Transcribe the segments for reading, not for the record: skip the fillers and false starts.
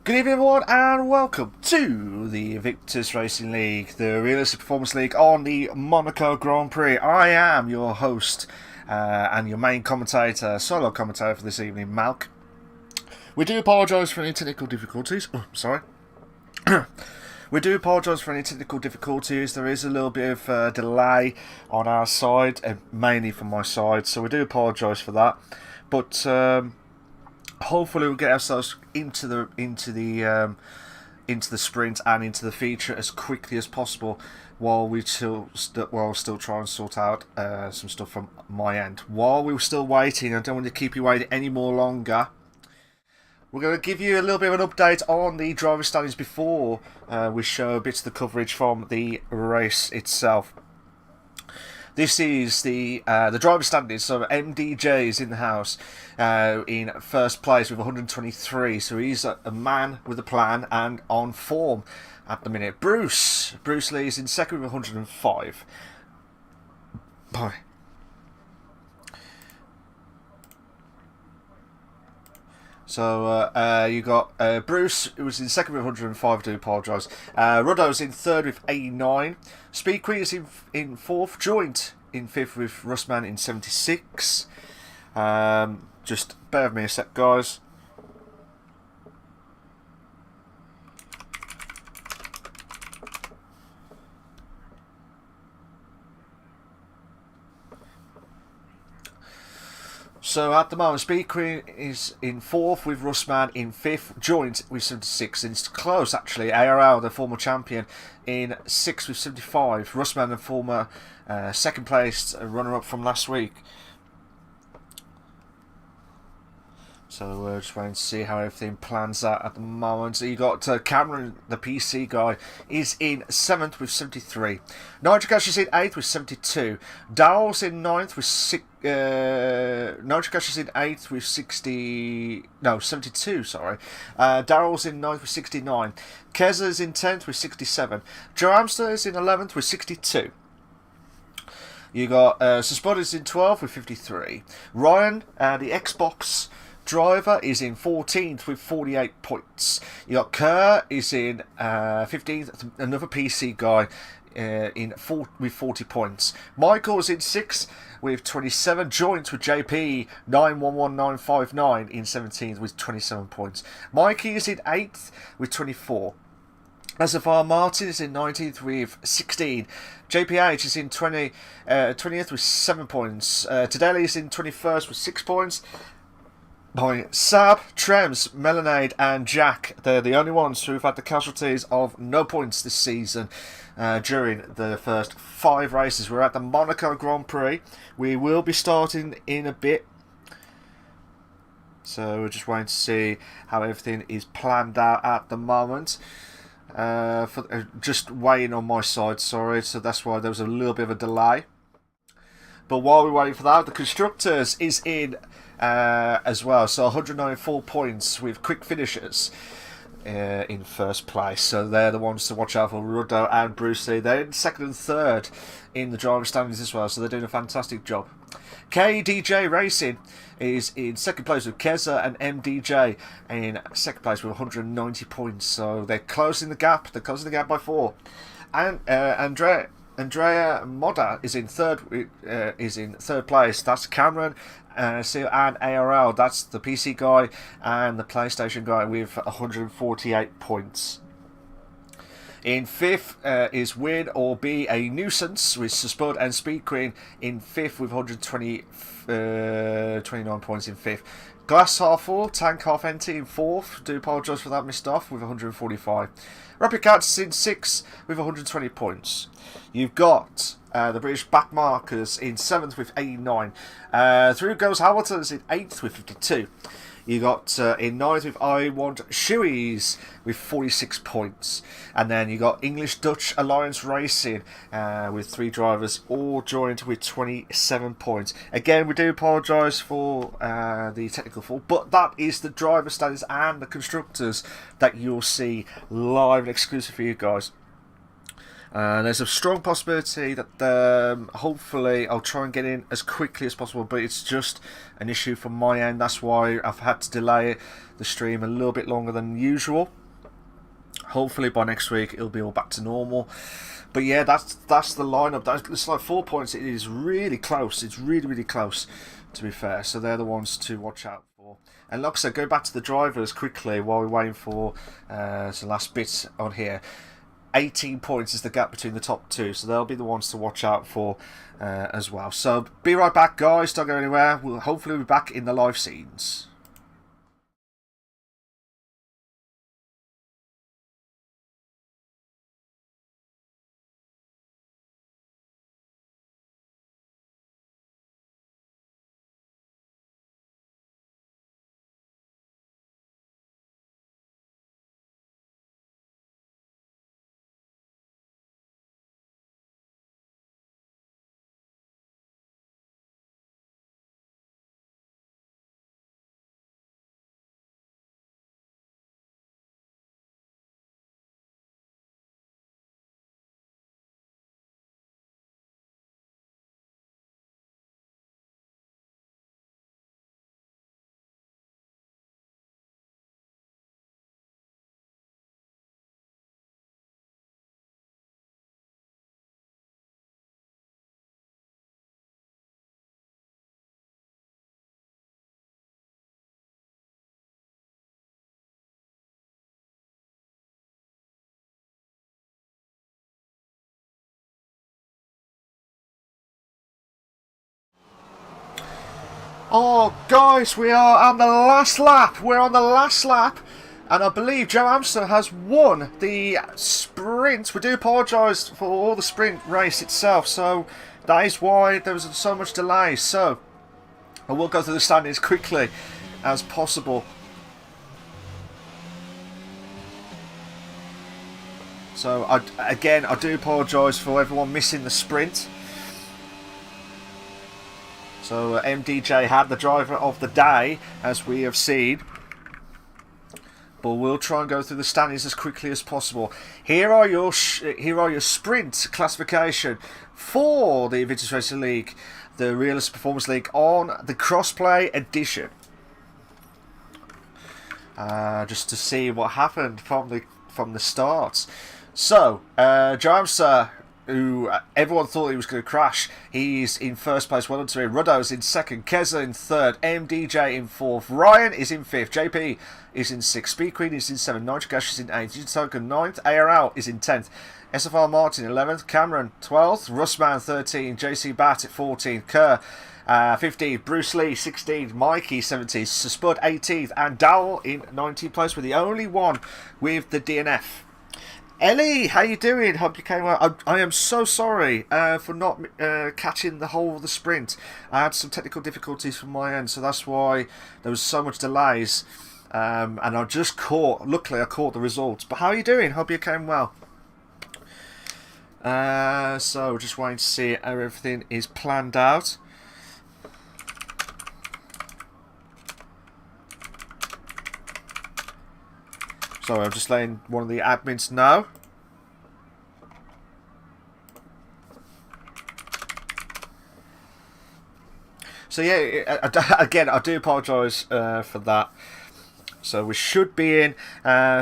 Good evening everyone and welcome to the Invictus Racing League, the realistic performance league on the Monaco Grand Prix. I am your host and your main commentator, solo commentator for this evening, Malk. We do apologise for any technical difficulties. We do apologise for any technical difficulties. There is a little bit of delay on our side, mainly from my side, so we do apologise for that. But hopefully we'll get ourselves into the sprint and into the feature as quickly as possible, while we still try and sort out some stuff from my end. While we're still waiting, I don't want to keep you waiting any more longer. We're going to give you a little bit of an update on the driver standings before we show bits of the coverage from the race itself. This is the driver standings. So MDJ is in the house in first place with 123. So he's a man with a plan and on form at the minute. Bruce Lee is in second with 105. Bye. So you got Bruce, who was in second with 105, I do apologise. Ruddo's in third with 89. Speed Queen is in fourth, joint in fifth with Russman in 76. Just bear with me a sec, guys. So at the moment, Speed Queen is in fourth with Russman in fifth, joint with 76, and it's close actually. IRL, the former champion, in sixth with 75. Russman, the former second place runner-up from last week. So we're just waiting to see how everything plans out at the moment. So you got Cameron, the PC guy, is in 7th with 73. Nitric Ash is in 8th with 72. Darrell's in 9th with 6. Nitric Ash is in 8th with 72, sorry. Darrell's in 9th with 69. Kezza's in 10th with 67. Joe Amster is in 11th with 62. You got Suspod is in 12th with 53. Ryan, the Xbox driver, is in 14th with 48 points. You got Kerr is in 15th, another PC guy with 40 points. Michael is in 6th with 27, joint with JP 911959 in 17th with 27 points. Mikey is in 8th with 24. Azafar Martin is in 19th with 16. JPH is in 20th with 7 points. Tadeli is in 21st with 6 points. Sab, Trems, Melanade and Jack, they're the only ones who've had the casualties of no points this season during the first 5 races. We're at the Monaco Grand Prix. We will be starting in a bit, so we're just waiting to see how everything is planned out at the moment. Just waiting on my side, sorry, so that's why there was a little bit of a delay. But while we're waiting for that, the Constructors is in as well, so 194 points with quick finishers in first place. So they're the ones to watch out for, Ruddo and Bruce Lee. They're in second and third in the driver standings as well, so they're doing a fantastic job. KDJ Racing is in second place with Keza and MDJ in second place with 190 points. So they're closing the gap. They're closing the gap by 4. And Andrea Moda is in third place. That's Cameron and ARL. That's the PC guy and the PlayStation guy with 148 points. In 5th is Win or Be a Nuisance with Suspud and Speed Queen in 5th with 29 points in 5th. Glass half full, tank half empty in 4th. Do apologise for that, missed off with 145. Rapid Cats in 6th with 120 points. You've got the British backmarkers in 7th with 89. Through goes Hamilton's in 8th with 52. You got in 9th with I Want Shoeies with 46 points. And then you got English Dutch Alliance Racing with 3 drivers, all joined with 27 points. Again, we do apologise for the technical fault, but that is the driver standings and the constructors that you'll see live and exclusive for you guys. There's a strong possibility that hopefully I'll try and get in as quickly as possible, but it's just an issue from my end. That's why I've had to delay the stream a little bit longer than usual. Hopefully by next week it'll be all back to normal. But yeah, that's the lineup. It's like 4 points. It is really close. It's really close, to be fair. So they're the ones to watch out for. And like I said, go back to the drivers quickly while we're waiting for the last bit on here. 18 points is the gap between the top two, so they'll be the ones to watch out for as well. So be right back, guys. Don't go anywhere. We'll hopefully be back in the live scenes. Oh, guys, we are on the last lap. We're on the last lap. And I believe Joe Amster has won the sprint. We do apologise for all the sprint race itself. So that is why there was so much delay. So I will go through the standings quickly as possible. So I do apologise for everyone missing the sprint. So MDJ had the driver of the day, as we have seen. But we'll try and go through the standings as quickly as possible. Here are your sprint classification for the Invictus Racing League, the Realist Performance League on the Crossplay edition. Just to see what happened from the start. So Joamsa, who everyone thought he was going to crash, he's in first place. Well done to him. Ruddo's in second. Keza in third. MDJ in fourth. Ryan is in fifth. JP is in sixth. Speed Queen is in seventh. Nitrogash is in eighth. Token ninth. ARL is in 10th. SFR Martin 11th. Cameron 12th. Russman 13. JC Bat at 14. Kerr 15th. Bruce Lee 16th. Mikey 17th. Spud 18th. And Dowell in 19th place. We're the only one with the DNF. Ellie, how you doing? Hope you came well. I am so sorry for not catching the whole of the sprint. I had some technical difficulties from my end, so that's why there was so much delays. And I just luckily I caught the results. But how are you doing? Hope you came well. So just waiting to see how everything is planned out. Sorry, I'm just letting one of the admins know. So yeah, again, I do apologise for that. So we should be in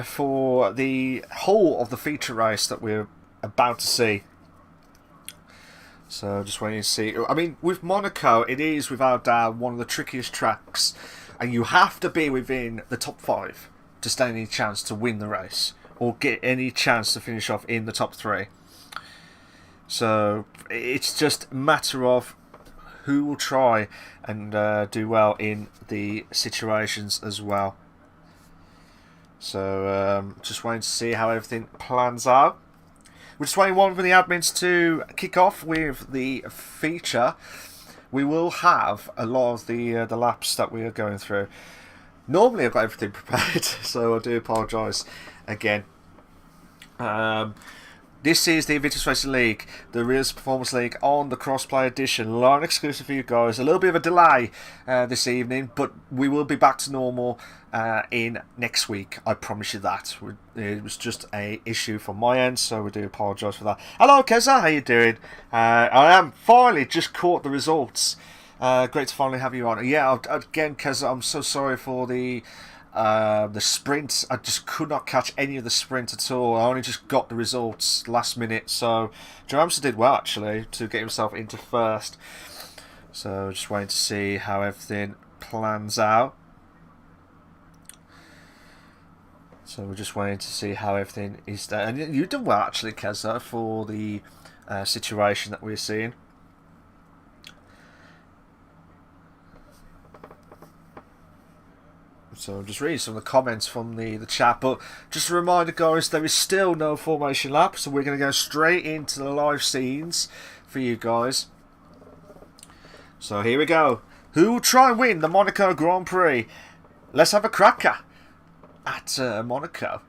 for the whole of the feature race that we're about to see. So just waiting to see. I mean, with Monaco, it is without doubt one of the trickiest tracks, and you have to be within the top 5 to stand any chance to win the race or get any chance to finish off in the top 3. So it's just a matter of who will try and do well in the situations as well. So just waiting to see how everything plans out. We're just waiting for the admins to kick off with the feature. We will have a lot of the laps that we are going through. Normally I've got everything prepared, so I do apologise again. But This is the Invictus Racing League, the Real Performance League on the Crossplay Edition. Line exclusive for you guys. A little bit of a delay this evening, but we will be back to normal in next week. I promise you that. It was just a issue from my end, so we do apologise for that. Hello, Keza. How you doing? I am finally just caught the results. Great to finally have you on. Yeah, again, Keza, I'm so sorry for the sprint. I just could not catch any of the sprint at all. I only just got the results last minute. So Joramsa did well actually to get himself into first. So just waiting to see how everything plans out. So we're just waiting to see how everything is there. And you did well actually, Keza, for the situation that we're seeing. So I'm just reading some of the comments from the chat, but just a reminder guys, there is still no formation lap, so we're going to go straight into the live scenes for you guys. So here we go. Who will try and win the Monaco Grand Prix? Let's have a cracker at Monaco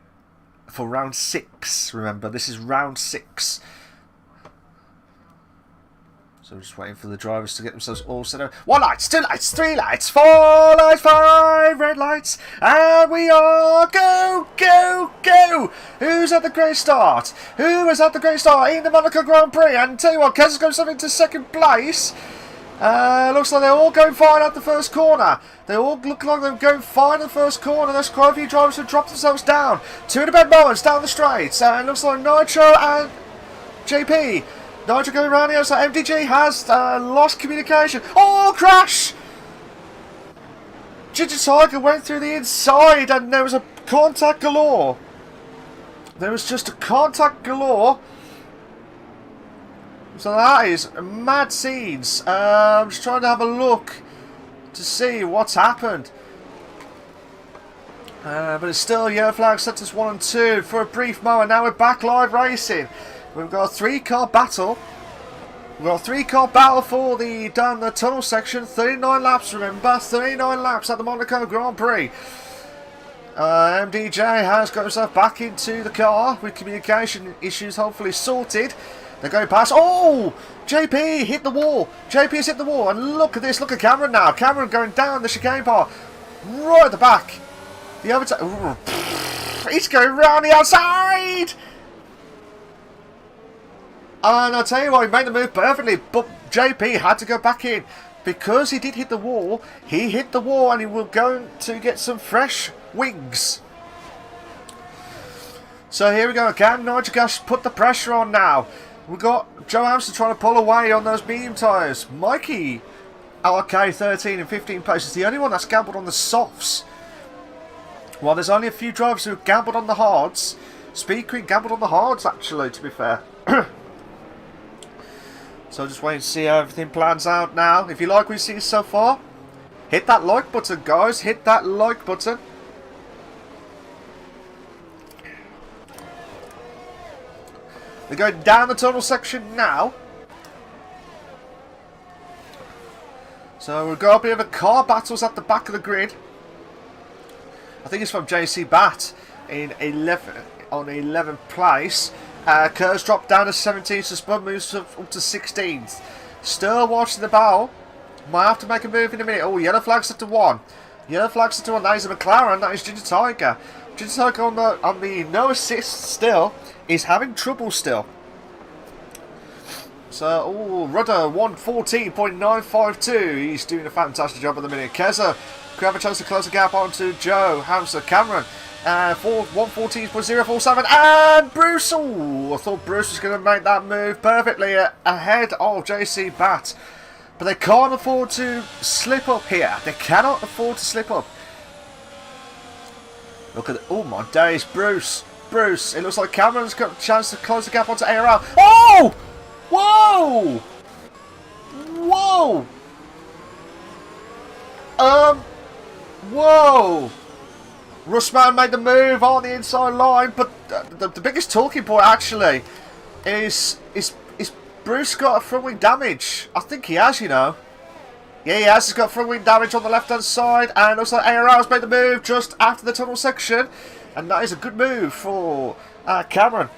for round 6. Remember, this is round 6. So we're just waiting for the drivers to get themselves all set up. 1 light, 2 lights, 3 lights, 4 lights, 5 red lights. And we are go, go, go. Who's at the great start? Who is at the great start in the Monaco Grand Prix? And tell you what, Kez goes up into second place. Looks like they're all going fine at the first corner. They all look like they're going fine at the first corner. There's quite a few drivers who dropped themselves down. 2 in the bed moments down the straight. And looks like Nitro and JP. Nitro going around here, so MDG has lost communication. Oh, crash! Ginger Tiger went through the inside and there was a contact galore. There was just a contact galore. So that is mad scenes. I'm just trying to have a look to see what's happened. But it's still yellow flag set as 1 and 2 for a brief moment. Now we're back live racing. We've got a 3-car battle. We've got a 3-car battle for the down the tunnel section. 39 laps, remember. 39 laps at the Monaco Grand Prix. MDJ has got himself back into the car with communication issues hopefully sorted. They're going past. Oh! JP hit the wall. JP has hit the wall. And look at this. Look at Cameron now. Cameron going down the chicane bar. Right at the back. The other he's going round the outside. And I'll tell you what, he made the move perfectly, but JP had to go back in. Because he did hit the wall, and he will go to get some fresh wings. So here we go again. Nitrogas put the pressure on now. We've got Joe Hamster trying to pull away on those medium tyres. Mikey, LRK 13 and 15 pace is the only one that's gambled on the softs. While there's only a few drivers who have gambled on the hards. Speed Queen gambled on the hards actually, to be fair. So just waiting to see how everything plans out now. If you like what you see so far, hit that like button, guys. Hit that like button. They're going down the tunnel section now. So we've got a bit of a car battles at the back of the grid. I think it's from JC Bat in 11th place. Kerr's dropped down to 17th, so Spud moves up to 16th. Still watching the battle. Might have to make a move in a minute. Oh, yellow flag set to 1. Yellow flag set to 1. That is a McLaren. That is Ginger Tiger. Ginger Tiger on the no assist still is having trouble still. So, oh, Rudder 114.952. He's doing a fantastic job at the minute. Keza could have a chance to close the gap onto Joe Hamster. Cameron. 114.047 and Bruce. Oh, I thought Bruce was going to make that move perfectly ahead of JC Bat, but they can't afford to slip up here. They cannot afford to slip up. Look at oh my days, Bruce. It looks like Cameron's got a chance to close the gap onto ARL. Oh, whoa, whoa. Russman made the move on the inside line, but the biggest talking point actually is Bruce got a front wing damage? I think he has, you know. Yeah, he has. He's got front wing damage on the left hand side, and also ARL's made the move just after the tunnel section, and that is a good move for Cameron.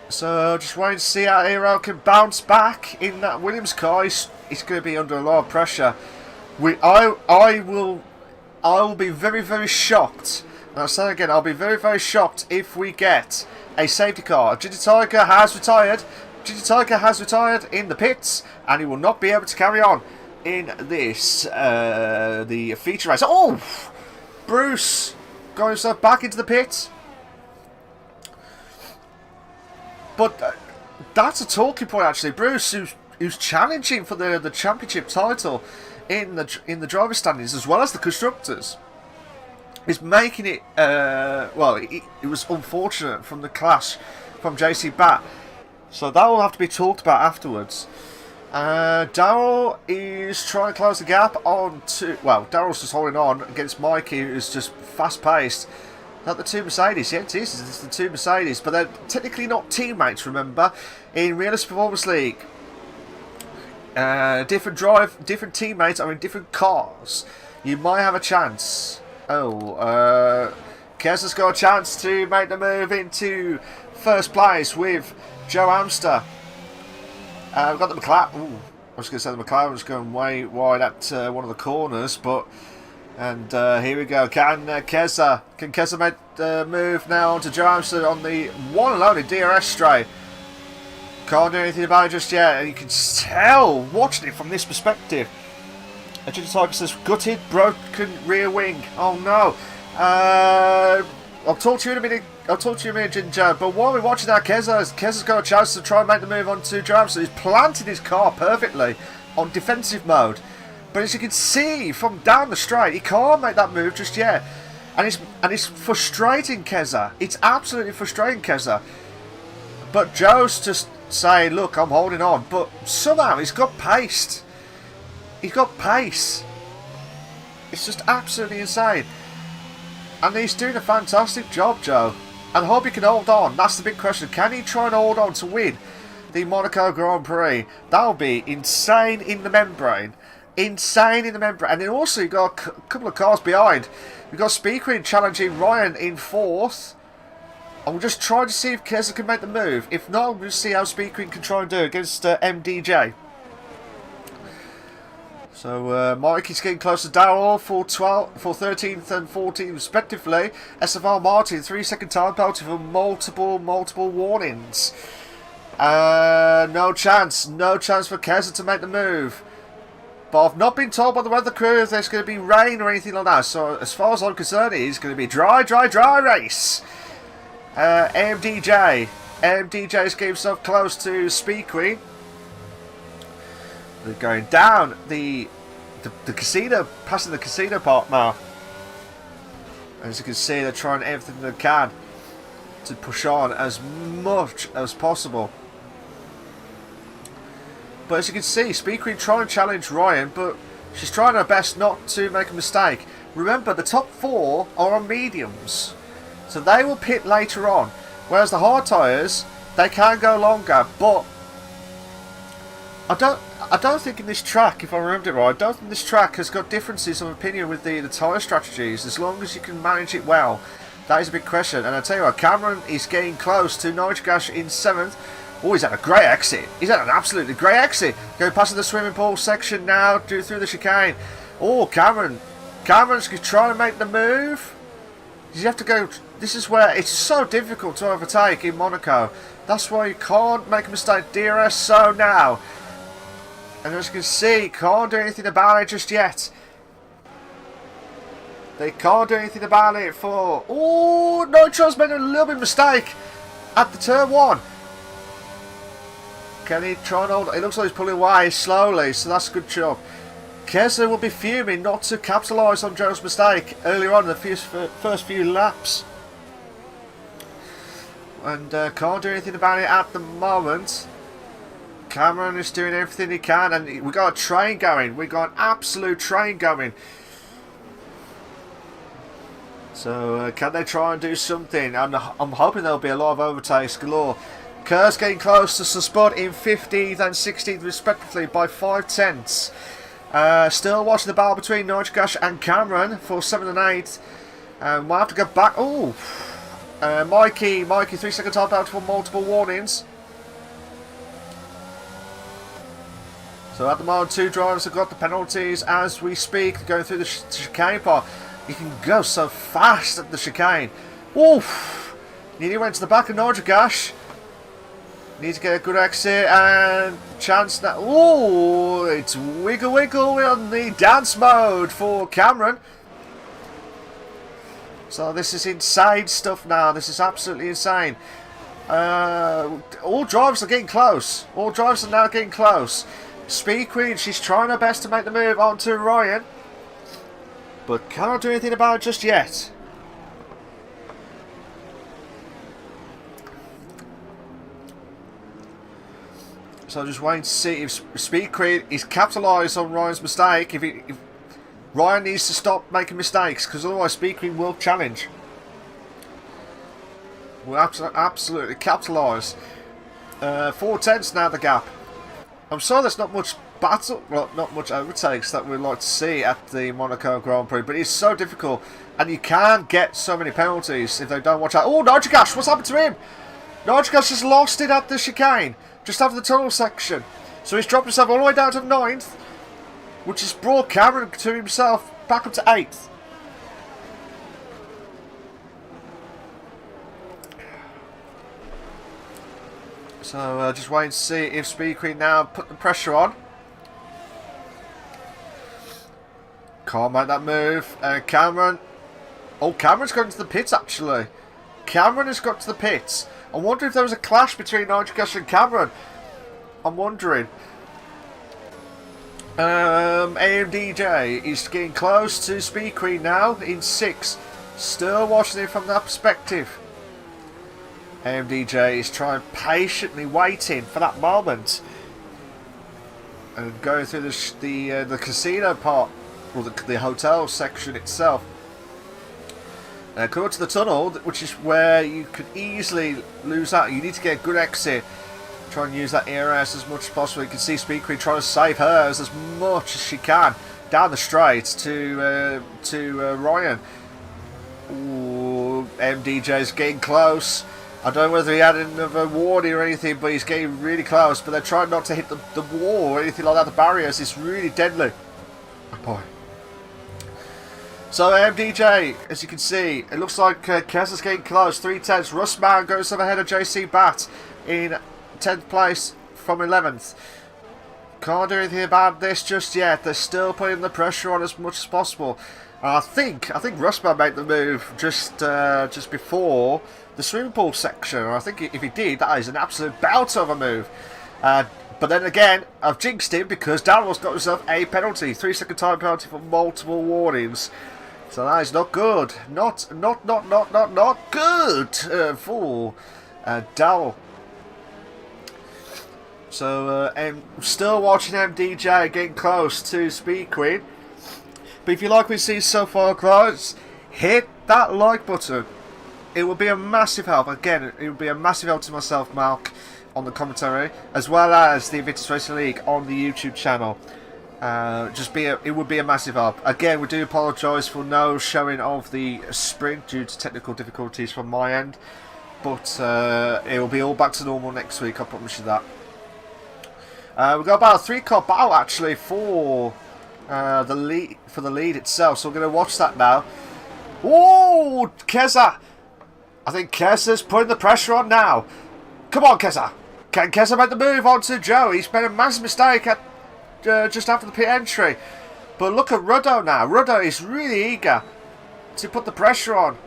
So just waiting to see how IRL can bounce back in that Williams car. He's going to be under a lot of pressure. I will be very, very shocked. And I'll say again, I'll be very, very shocked if we get a safety car. Ginger Tiger has retired. Ginger Tiger has retired in the pits, and he will not be able to carry on in this the feature race. Oh, Bruce got himself back into the pits. But that's a talking point actually. Bruce, who's challenging for the championship title in the driver standings as well as the constructors, is making it. Well, it was unfortunate from the clash from JC Bat, so that will have to be talked about afterwards. Daryl is trying to close the gap on to. Well, Daryl's just holding on against Mikey, who's just fast paced. Not the two Mercedes, yeah, it is. It's the two Mercedes, but they're technically not teammates. Remember, in Realist Performance League, different teammates are in different cars. You might have a chance. Oh, Kes has got a chance to make the move into first place with Joe Amster. We've got the McLaren. Ooh, I was going to say the McLaren was going way wide at one of the corners, but. And here we go. Can Keza make the move now onto Joe Amster on the one and only DRS straight? Can't do anything about it just yet. And you can tell, watching it from this perspective. Ginger Tiger says, gutted, broken rear wing. Oh no. I'll talk to you in a minute. Ginger. But while we're watching that, Keza's got a chance to try and make the move onto Joe Amster. He's planted his car perfectly on defensive mode. But as you can see from down the straight, he can't make that move just yet. And it's frustrating Keza. It's absolutely frustrating Keza. But Joe's just saying, look, I'm holding on. But somehow he's got pace. He's got pace. It's just absolutely insane. And he's doing a fantastic job, Joe. And I hope he can hold on. That's the big question. Can he try and hold on to win the Monaco Grand Prix? That would be insane in the membrane. Insane in the membrane. And then also you've got a couple of cars behind. We've got Speedqueen challenging Ryan in fourth. And we'll just try to see if Keza can make the move. If not, we'll see how Speedqueen can try and do against MDJ. So Mikey's getting close to Darrell for 13th and 14th respectively. SFR Martin, 3-second time penalty for multiple warnings. No chance for Keza to make the move. But I've not been told by the weather crew if there's going to be rain or anything like that. So as far as I'm concerned, it is going to be dry race. AMDJ is getting himself close to Speed Queen. They're going down the casino, passing the casino part now. As you can see, they're trying everything they can to push on as much as possible. But as you can see, Speed Queen trying to challenge Ryan, but she's trying her best not to make a mistake. Remember, the top 4 are on mediums, so they will pit later on. Whereas the hard tyres, they can go longer. But I don't think in this track, if I remember it right, I don't think this track has got differences of opinion with the tyre strategies, as long as you can manage it well. That is a big question. And I tell you what, Cameron is getting close to Nitrogash in 7th. Oh, he's had a great exit. He's had an absolutely great exit. Going past the swimming pool section now, through the chicane. Oh, Cameron's trying to make the move. You have to go. This is where it's so difficult to overtake in Monaco. That's why you can't make a mistake. DRS so now. And as you can see, can't do anything about it just yet. They can't do anything about it for... Oh, Nitro's made a little bit of mistake at the turn 1. Can he try and hold? It looks like he's pulling away slowly, so that's a good job. Keza will be fuming not to capitalise on Joe's mistake earlier on in the first few laps. And can't do anything about it at the moment. Cameron is doing everything he can, and we've got a train going. We've got an absolute train going. So can they try and do something? I'm hoping there'll be a lot of overtakes galore. Kerr's getting close to Spud in 15th and 16th respectively by 5/10. Still watching the battle between Nitrogash and Cameron for 7th and 8th. We'll have to go back. Oh, Mikey, 3-second time penalty for multiple warnings. So at the moment, 2 drivers have got the penalties as we speak, going through the chicane part. You can go so fast at the chicane. Oof! Nearly went to the back of Norjagash. Need to get a good exit and chance that. Ooh, it's wiggle wiggle on the dance mode for Cameron. So this is insane stuff now. This is absolutely insane. All drivers are getting close. All drivers are now getting close. Speed Queen, she's trying her best to make the move onto Ryan, but cannot do anything about it just yet. So just waiting to see if Speed Queen is capitalised on Ryan's mistake. If Ryan needs to stop making mistakes, because otherwise Speed Queen will challenge. Will absolutely capitalise. 4 tenths now the gap. I'm sorry there's not much battle, well, not much overtakes that we'd like to see at the Monaco Grand Prix, but it's so difficult, and you can get so many penalties if they don't watch out. Oh, Norjagash, what's happened to him? Norjagash has lost it at the chicane, just after the tunnel section. So he's dropped himself all the way down to 9th, which has brought Cameron to himself back up to 8th. So just waiting to see if Speed Queen now put the pressure on. Can't make that move. Cameron. Oh, Cameron's gone to the pits actually. Cameron has got to the pits. I wonder if there was a clash between Norjagash and Cameron. I'm wondering. AMDJ is getting close to Speed Queen now in 6th. Still watching it from that perspective. AMDJ is trying patiently waiting for that moment and going through the casino part, or the hotel section itself. Coming to the tunnel, which is where you could easily lose out. You need to get a good exit. Try and use that ERS as much as possible. You can see Speed Queen trying to save hers as much as she can down the straight to Ryan. Ooh, MDJ's getting close. I don't know whether he had another warning or anything, but he's getting really close. But they're trying not to hit the wall or anything like that. The barriers is really deadly. Oh boy. So MDJ, as you can see, it looks like Keza's getting close. 3 tenths. Rustman goes up ahead of JC Bat in 10th place from 11th. Can't do anything about this just yet. They're still putting the pressure on as much as possible. I think Rustman made the move just before the swimming pool section. I think if he did, that is an absolute bout of a move. But then again, I've jinxed him because Daryl's got himself a penalty, 3-second time penalty for multiple warnings. So that is not good. Not good for Daryl. So I'm still watching MDJ getting close to Speed Queen. But if you like what you see so far, guys, hit that like button. It will be a massive help. Again, it will be a massive help to myself, Mark, on the commentary, as well as the Invictus Racing League on the YouTube channel. It would be a massive help. Again, we do apologise for no showing of the sprint due to technical difficulties from my end, but it will be all back to normal next week. I promise you that. We've got about a 3-car battle actually for the lead itself, so we're going to watch that now. Oh, Keza! I think Keza's putting the pressure on now. Come on, Keza! Can Keza make the move onto Joe? He's made a massive mistake at just after the pit entry. But look at Ruddo now. Ruddo is really eager to put the pressure on.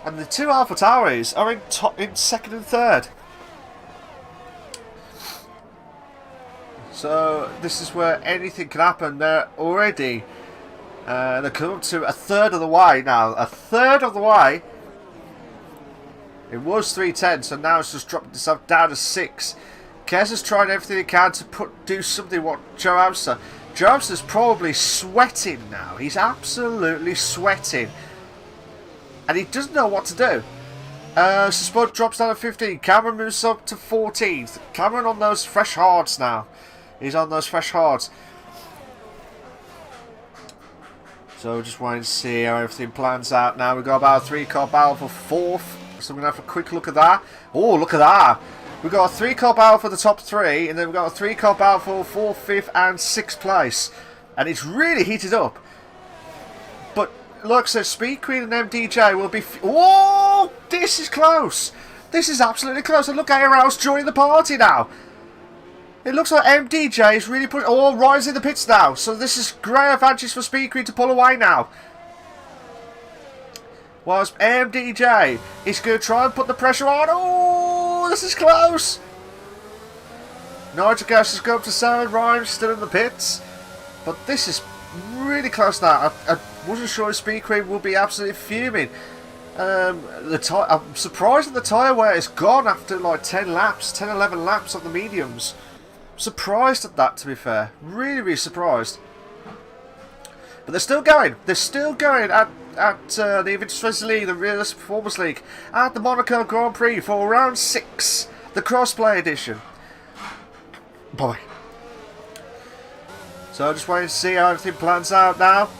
And the 2 Alpha Tauris are in 2nd and 3rd. So this is where anything can happen. They're already they're coming up to a 1/3 of the way now. A 1/3 of the way. It was 310, so now it's just dropped itself down to 6. Kes is trying everything he can to do something. What Joe Amster? Joe Amster's probably sweating now. He's absolutely sweating, and he doesn't know what to do. So Spud drops down to 15. Cameron moves up to 14th. Cameron on those fresh hards now. He's on those fresh hards. So just waiting to see how everything plans out now. We've got about a 3-car battle for 4th So we're going to have a quick look at that. Oh, look at that. We've got a 3-car battle for the top 3, and then we've got a 3-car battle for 4th, 5th, and 6th place. And it's really heated up. But, like I said, Speed Queen and MDJ will be... Oh, this is close. This is absolutely close. And look, IRL's joining the party now. It looks like MDJ is really pushing... Oh, Ryan's in the pits now. So this is great advantage for Speed Queen to pull away now. Whilst MDJ is going to try and put the pressure on. Oh, this is close. Nigel Gas has gone up to 7. Ryan's still in the pits. But this is really close now. I wasn't sure if Speed Queen will be absolutely fuming. I'm surprised that the tyre wear is gone after like 10 laps, 10, 11 laps on the mediums. Surprised at that, to be fair. Really, really surprised. But they're still going. They're still going at the Invictus Racing League, the Realistic Performance League, at the Monaco Grand Prix for round 6, the crossplay edition. Boy. So just waiting to see how everything plans out now.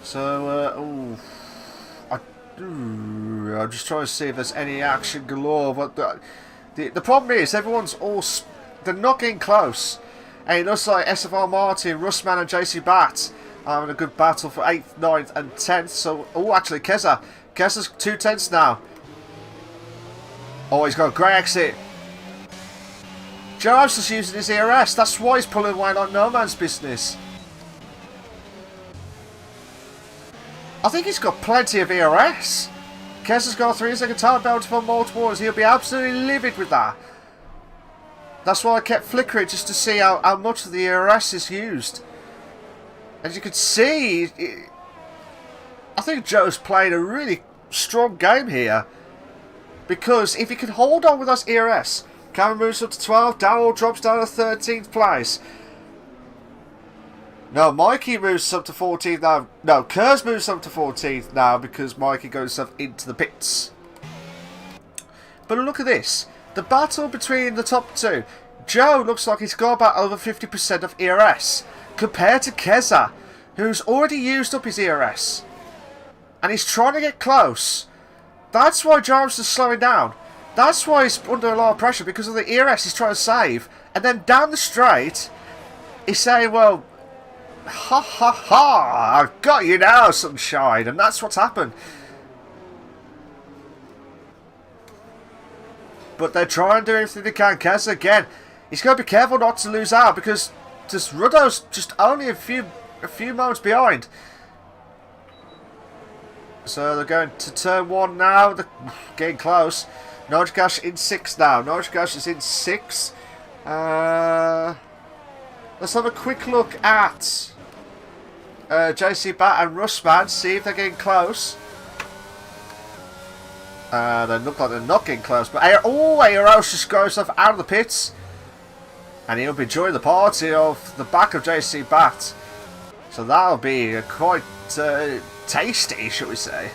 So, I'm just trying to see if there's any action galore. But the problem is, everyone's they're not getting close. And it looks like SFR Martin, Russman and JC Bat are having a good battle for 8th, 9th and 10th. So, actually, Keza's 2 tenths now. Oh, he's got a great exit. Joe's just using his ERS. That's why he's pulling away like no man's business. I think he's got plenty of ERS. Keza's got a 3-second time bounty for multiple orders. He'll be absolutely livid with that. That's why I kept flickering just to see how much of the ERS is used. As you can see, I think Joe's playing a really strong game here. Because if he can hold on with us ERS, Cameron moves up to 12, Darryl drops down to 13th place. No, Mikey moves up to 14th now. No, Kurz moves up to 14th now because Mikey goes up into the pits. But look at this. The battle between the top 2. Joe looks like he's got about over 50% of ERS compared to Keza, who's already used up his ERS. And he's trying to get close. That's why Jarvis is slowing down. That's why he's under a lot of pressure, because of the ERS he's trying to save. And then down the straight, he's saying, well, ha ha ha, I've got you now, sunshine. And that's what's happened. But they're trying to do everything they can. Keza again, he's got to be careful not to lose out, because just Ruddo's just only a few moments behind. So they're going to turn 1 now. They're getting close. Nojgash in 6 now. Nojgash is in 6. Let's have a quick look at JC Bat and Russman. See if they're getting close. They look like they're not getting close. But ARL just goes off out of the pits. And he'll be joining the party of the back of JC Bat. So that'll be quite tasty, shall we say.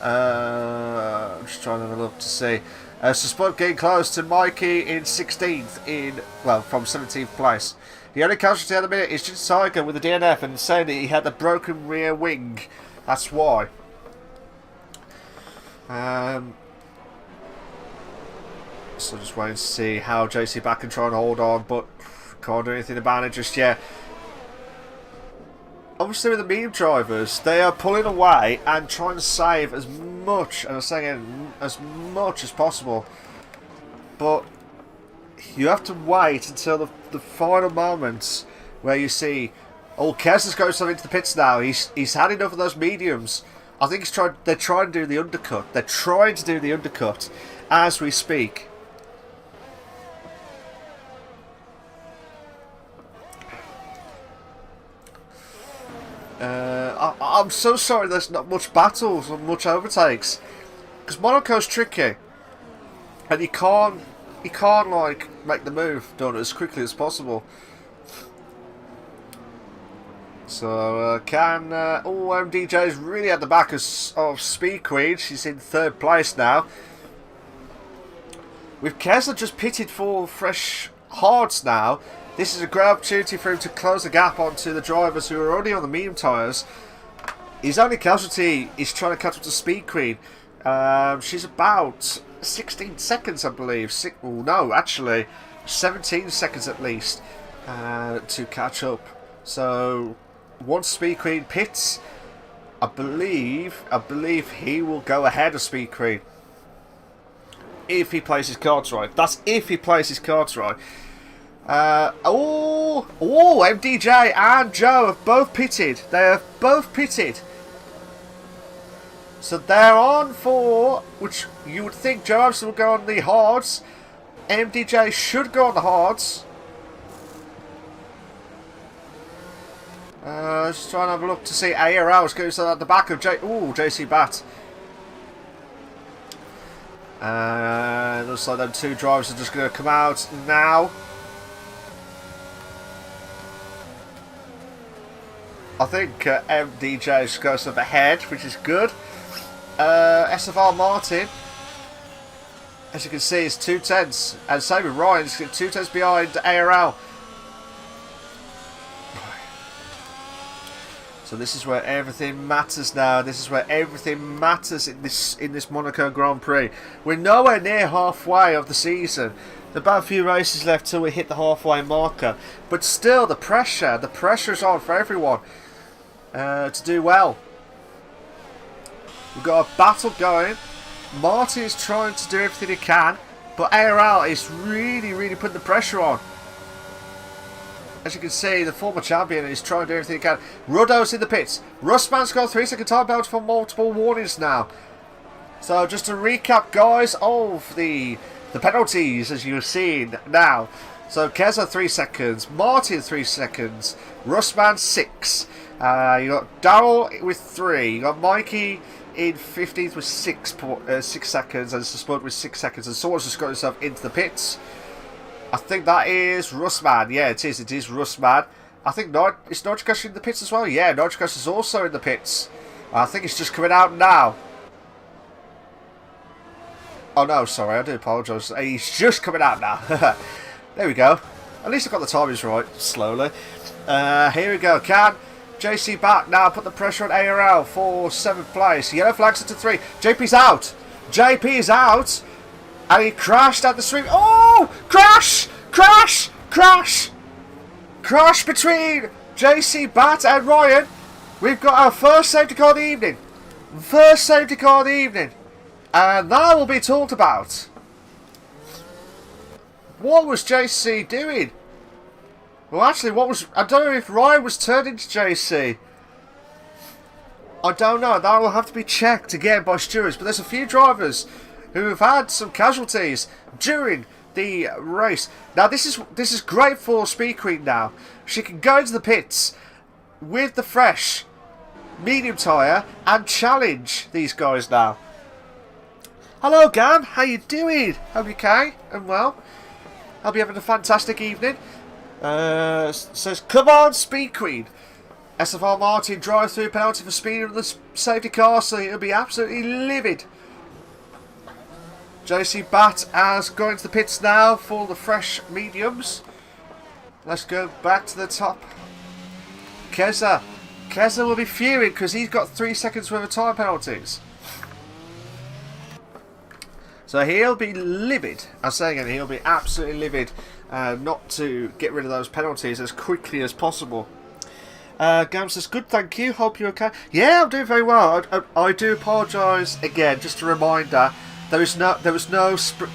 I'm just trying to have a look to see. So Spud getting close to Mikey in 16th, from 17th place. The only casualty at the minute is just Tiger with the DNF and saying that he had a broken rear wing. That's why. So just waiting to see how JC back can try and hold on, but can't do anything about it just yet. Obviously with the medium drivers, they are pulling away and trying to save as much, and I'm saying as much as possible. But you have to wait until the final moments where you see, oh, Keza's going something into the pits now. He's had enough of those mediums. I think they're trying to do the undercut. They're trying to do the undercut as we speak. I'm so sorry there's not much battles and much overtakes, because Monaco's tricky, and you can't like make the move done as quickly as possible. So MDJ is really at the back of Speed Queen. She's in 3rd place now. With Keza just pitted for fresh hards now, this is a great opportunity for him to close the gap onto the drivers who are already on the medium tyres. His only casualty is trying to catch up to Speed Queen. She's about 16 seconds, I believe. No, actually, 17 seconds at least to catch up. So once Speed Queen pits, I believe he will go ahead of Speed Queen if he plays his cards right. That's if he plays his cards right. MDJ and Joe have both pitted. They have both pitted. So they're on for, which you would think Joe Amston will go on the hards. MDJ should go on the hards. Just trying to have a look to see IRL is going at the back of JC Bat. Looks like them two drivers are just going to come out now. I think MDJ is going to ahead, which is good. SFR Martin, as you can see, is 2/10, and same with Ryan, is 2/10 behind IRL. So this is where everything matters now. This is where everything matters in this Monaco Grand Prix. We're nowhere near halfway of the season. There are about a few races left till we hit the halfway marker, but still the pressure is on for everyone to do well. We've got a battle going. Marty is trying to do everything he can, but ARL is really putting the pressure on. As you can see, the former champion is trying to do everything he can. Ruddo's in the pits. Rustman's got 3-second time penalty for multiple warnings now. So just to recap, guys, of the penalties as you've seen now. So Keza 3 seconds, Martin 3 seconds, Rustman 6. You got Daryl with 3. You got Mikey in 15th with 6 seconds, and Spud with 6 seconds, and someone's just got himself into the pits. I think that is Rustman. Yeah, it is Rustman. I think is Nojikash in the pits as well? Yeah, Nojikash is also in the pits. I think it's just coming out now. Oh no, sorry, I do apologise. He's just coming out now. There we go. At least I got the timings right, slowly. Here we go. Can JC Bat now put the pressure on ARL for 7th place. Yellow flags into 3. JP's out. JP is out. And he crashed at the stream. Oh! Crash! Crash! Crash! Crash between JC Bat and Ryan. We've got our first safety car of the evening. First safety car of the evening. And that will be talked about. What was JC doing? Well, actually, I don't know if Ryan was turned into JC. I don't know. That will have to be checked again by stewards. But there's a few drivers who have had some casualties during the race. Now, this is great for Speed Queen now. She can go into the pits with the fresh medium tyre and challenge these guys now. Hello, Gam. How you doing? Hope you're okay and well. Hope you're having a fantastic evening. Says, come on, Speed Queen. SFR Martin drive through penalty for speeding of the safety car, so he'll be absolutely livid. JC Bat has gone into the pits now for the fresh mediums. Let's go back to the top. Keza will be fuming because he's got 3 seconds worth of time penalties. So he'll be livid. I'm saying it, he'll be absolutely livid not to get rid of those penalties as quickly as possible. Gam says, good, thank you. Hope you're okay. Yeah, I'm doing very well. I do apologise again. Just a reminder, there was no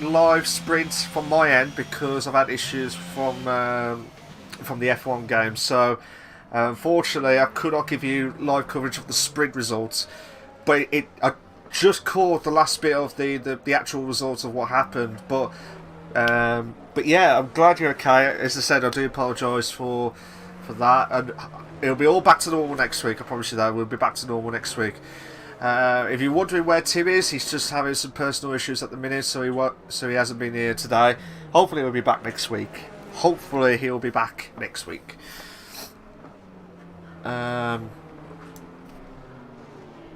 live sprint from my end because I've had issues from the F1 game. So unfortunately, I could not give you live coverage of the sprint results. But I just caught the last bit of the actual results of what happened. But yeah, I'm glad you're okay. As I said, I do apologise for that, and it'll be all back to normal next week. I promise you that we'll be back to normal next week. If you're wondering where Tim is, he's just having some personal issues at the minute, so he hasn't been here today. Hopefully he'll be back next week.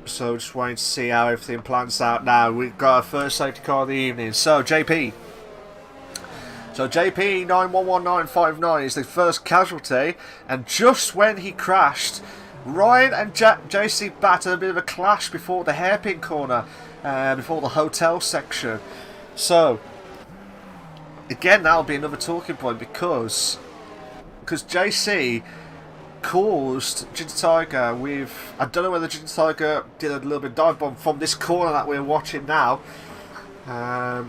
So just waiting to see how everything plans out now. We've got our first safety car of the evening. So JP 911959 is the first casualty, and just when he crashed, Ryan and JC batted a bit of a clash before the hairpin corner, before the hotel section. So, again, that'll be another talking point because JC caused Ginger Tiger with... I don't know whether Ginger Tiger did a little bit of dive bomb from this corner that we're watching now. That'll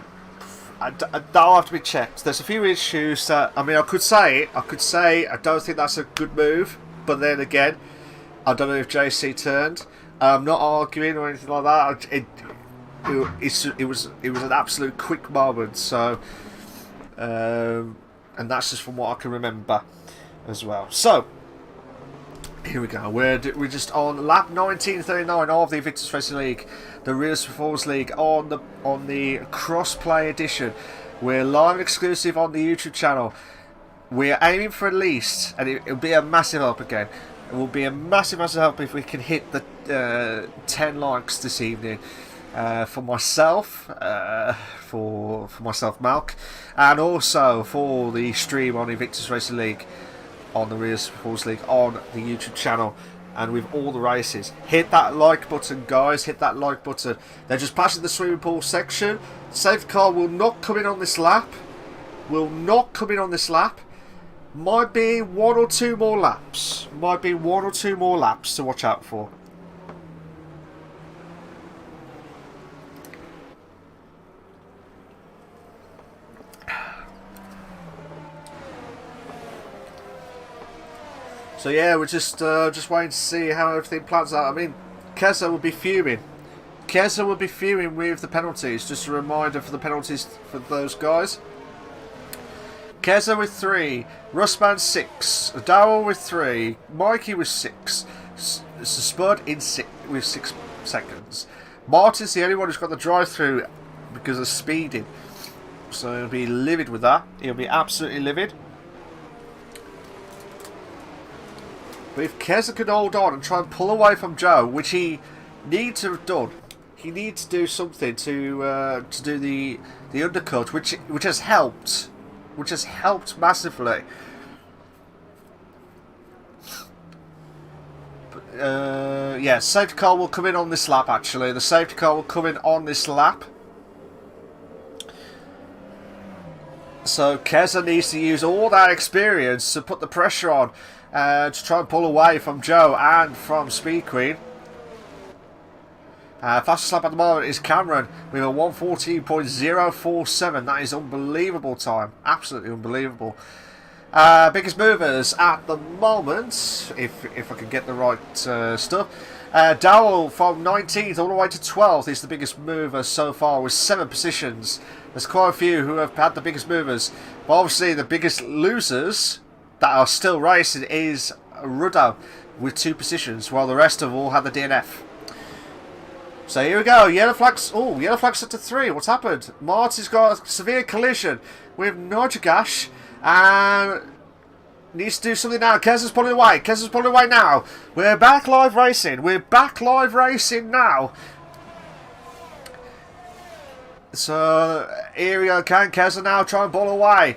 have to be checked. There's a few issues that... I mean, I could say I don't think that's a good move. But then again, I don't know if JC turned. I'm not arguing or anything like that. It was an absolute quick moment. So, and that's just from what I can remember as well. So, here we go. We're just on lap 1939 of the Invictus Racing League, the Realistic Performance League on the cross-play edition. We're live and exclusive on the YouTube channel. We're aiming for at least, and it'll be a massive help again. It will be a massive help if we can hit the 10 likes this evening. For myself, Malk, and also for the stream on Invictus Racing League, on the Realistic Performance League, on the YouTube channel, and with all the races. Hit that like button, guys, hit that like button. They're just passing the swimming pool section. Safety car will not come in on this lap. Might be one or two more laps to watch out for. So yeah, we're just waiting to see how everything plans out. I mean, Keza would be fuming. With the penalties. Just a reminder for the penalties for those guys. Keza with 3, Russman 6, Darrell with 3, Mikey with 6, Spud with 6 seconds. Martin's the only one who's got the drive-through because of speeding. So he'll be livid with that. He'll be absolutely livid. But if Keza could hold on and try and pull away from Joe, which he needs to have done, he needs to do something to do the undercut, which has helped, massively. But, yeah, safety car will come in on this lap. Actually, the safety car will come in on this lap. So Keza needs to use all that experience to put the pressure on. To try and pull away from Joe and from Speed Queen. Fastest lap at the moment is Cameron with a 1:14.047. That is unbelievable time. Absolutely unbelievable. Biggest movers at the moment, if I can get the right stuff. Dowell from 19th all the way to 12th is the biggest mover so far with 7 positions. There's quite a few who have had the biggest movers. But obviously the biggest losers that are still racing is Ruddo with 2 positions, while the rest have all had the DNF. So here we go, yellow flags. Oh, yellow flags set to 3. What's happened? Martin's got a severe collision with Nitrogash and needs to do something now. Keza's pulling away. Now. We're back live racing. Now. So here we go. Can Keza now try and pull away?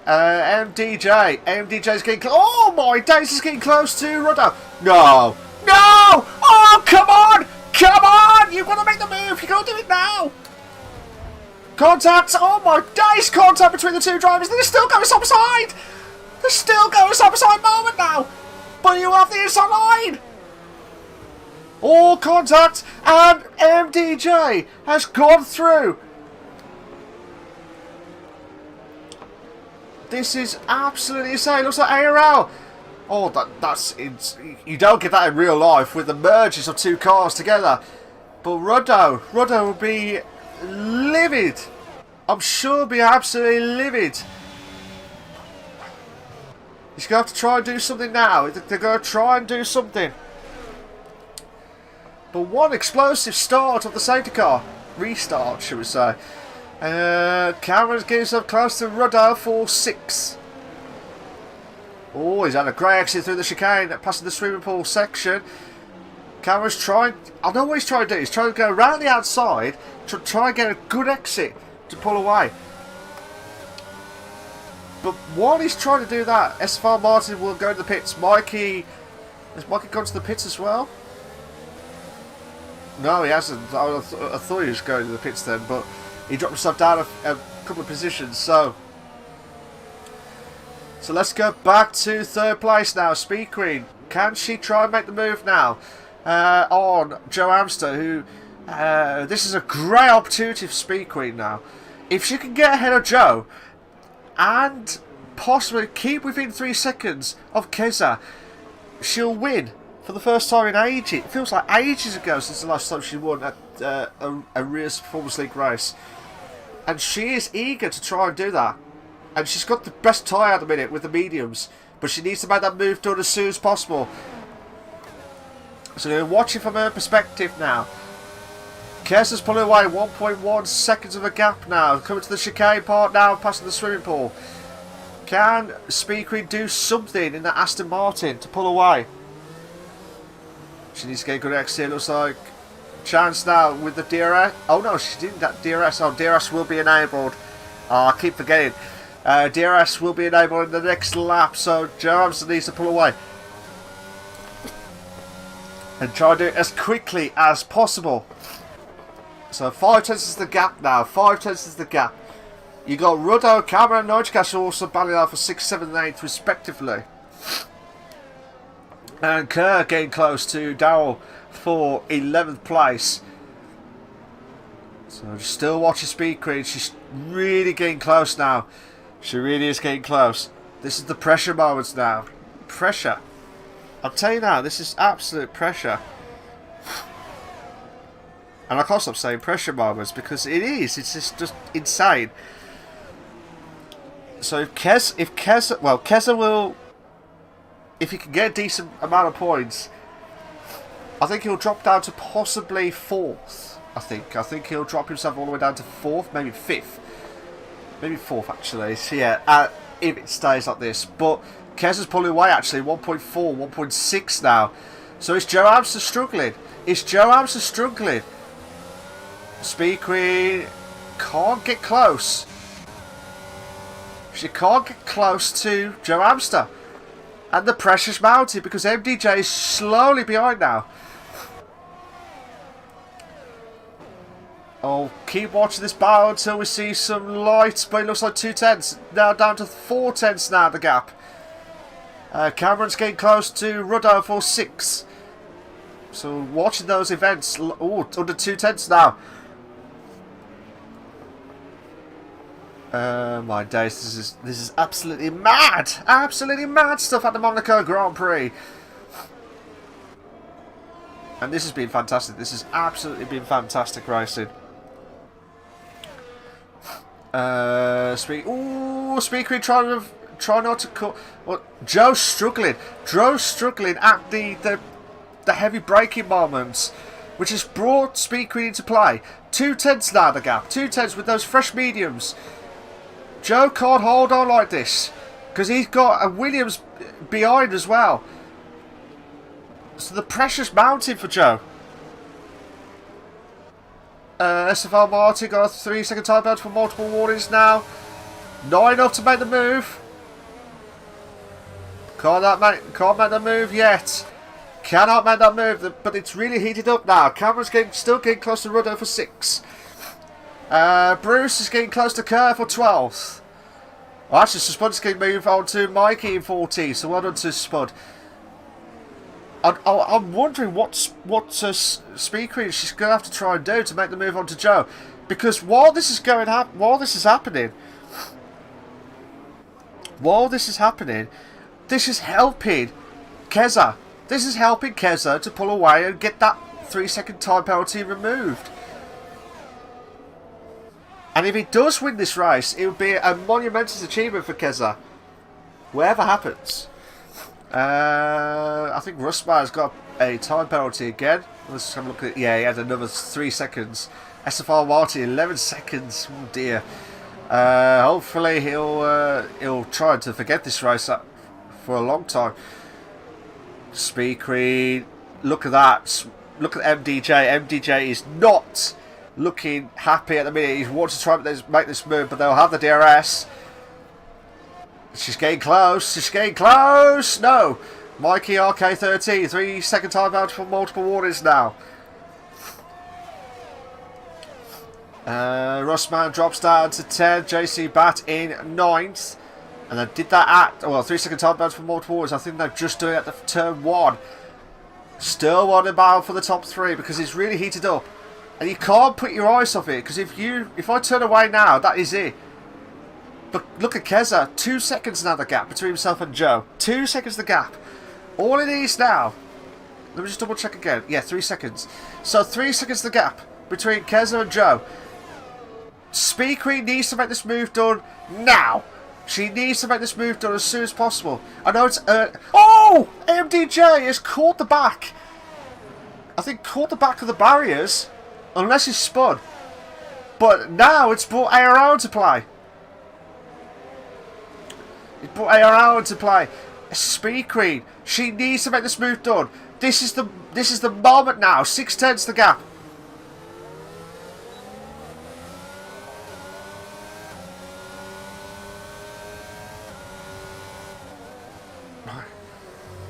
MDJ's getting close. Oh my days, he's getting close to Rudder. No! Oh, come on! You've got to make the move. You've got to do it now. Contact. Oh my days, contact between the 2 drivers. They're still going side by side. Moment now. But you have the inside line. All contact, and MDJ has gone through. This is absolutely insane. Looks like IRL. Oh, that's you don't get that in real life with the merges of 2 cars together. But Ruddo will be livid. I'm sure he'll be absolutely livid. He's going to have to try and do something now. They're going to try and do something. But one explosive start of the safety car. Restart, should we say. Cameron's getting himself close to Ruddo for 6. Oh, he's had a great exit through the chicane, passing the swimming pool section. Cameron's trying... I know what he's trying to do. He's trying to go around the outside to try and get a good exit to pull away. But while he's trying to do that, SFR Martin will go to the pits. Mikey Has Mikey gone to the pits as well? No, he hasn't. I thought he was going to the pits then, but he dropped himself down a couple of positions. So let's go back to third place now. Speed Queen, can she try and make the move now on Joe Amster? Who this is a great opportunity for Speed Queen now. If she can get ahead of Joe and possibly keep within 3 seconds of Keza, she'll win for the first time in ages. It feels like ages ago since the last time she won at a Rears Performance League race. And she is eager to try and do that. And she's got the best tyre at the minute with the mediums. But she needs to make that move done as soon as possible. So we're watching from her perspective now. Keza's pulling away 1.1 seconds of a gap now. Coming to the chicane part now, passing the swimming pool. Can Speed Queen do something in the Aston Martin to pull away? She needs to get good exit, looks like. Chance now with the DRS. Oh no, she didn't. That DRS. Oh, DRS will be enabled. Oh, I keep forgetting. DRS will be enabled in the next lap, so Joe Amster needs to pull away. And try to do it as quickly as possible. So 5 tenths is the gap now. 5 tenths is the gap. You got Ruddo, Cameron, and Nojcash also battling out for 6th, 7th, and 8th respectively. And Kerr getting close to Darrell for 11th place. So just still watching Speed Queen. She's really getting close now. She really is getting close. This is the pressure moments now. Pressure. I'll tell you now, this is absolute pressure. And I can't stop saying pressure moments because it is. It's just insane. So if Keza will, if he can get a decent amount of points, I think he'll drop down to possibly 4th. I think he'll drop himself all the way down to 4th, maybe 5th. Maybe 4th actually. So yeah, if it stays like this. But Keza's pulling away actually, 1.4, 1.6 now. So is Joe Amster struggling? Is Joe Amster struggling? Speed Queen can't get close. She can't get close to Joe Amster. And the pressure's mounted because MDJ is slowly behind now. I'll keep watching this battle until we see some light, but it looks like 2 tenths. Now down to 4 tenths now, the gap. Cameron's getting close to Ruddo for 6. So watching those events, oh, under 2 tenths now. My days, this is absolutely mad stuff at the Monaco Grand Prix. And this has been fantastic. This has absolutely been fantastic racing. Speed Queen trying not to cut. Well, Joe's struggling. Joe's struggling at the heavy braking moments, which has brought Speed Queen into play. 2 tenths now the gap. 2 tenths with those fresh mediums. Joe can't hold on like this because he's got a Williams behind as well. So the pressure's mounting for Joe. SFL Martin got a 3-second time belt for multiple warnings now. Not enough to make the move. Can't make the move yet. Cannot make that move, but it's really heated up now. Cameron's still getting close to Ruddo for 6. Bruce is getting close to Kerr for 12th. Well, actually, Spud's going to move on to Mikey in 14th, so well done to Spud. I'm wondering what Speed Queen she's going to have to try and do to make the move on to Joe, because while this is happening, this is helping Keza. This is helping Keza to pull away and get that 3-second time penalty removed. And if he does win this race, it would be a monumental achievement for Keza. Whatever happens. I think Rustmar's got a time penalty again. Let's have a look at it. Yeah, he had another 3 seconds. SFR Martin, 11 seconds. Oh dear. Hopefully he'll try to forget this race for a long time. Speed Queen. Look at that. Look at MDJ. MDJ is not looking happy at the minute. He wants to try and make this move, but they'll have the DRS. She's getting close. She's getting close. No. Mikey RK13, 3 second time out for multiple warnings now. Russman drops down to 10. JC Bat in 9th. And they did that at, well, 3 second time out for multiple warnings. I think they're just doing it at the turn 1. Still one about for the top 3 because it's really heated up. And you can't put your eyes off it because if I turn away now, that is it. But look at Keza, 2 seconds now the gap between himself and Joe. 2 seconds the gap. All it is now, let me just double check again. Yeah, 3 seconds. So 3 seconds the gap between Keza and Joe. Speed Queen needs to make this move done now. She needs to make this move done as soon as possible. I know it's... oh! MDJ has caught the back. I think caught the back of the barriers. Unless he's spun. But now it's brought IRL into play. It's brought IRL into play. Speed Queen. She needs to make this move done. This is the moment now. 6/10 the gap.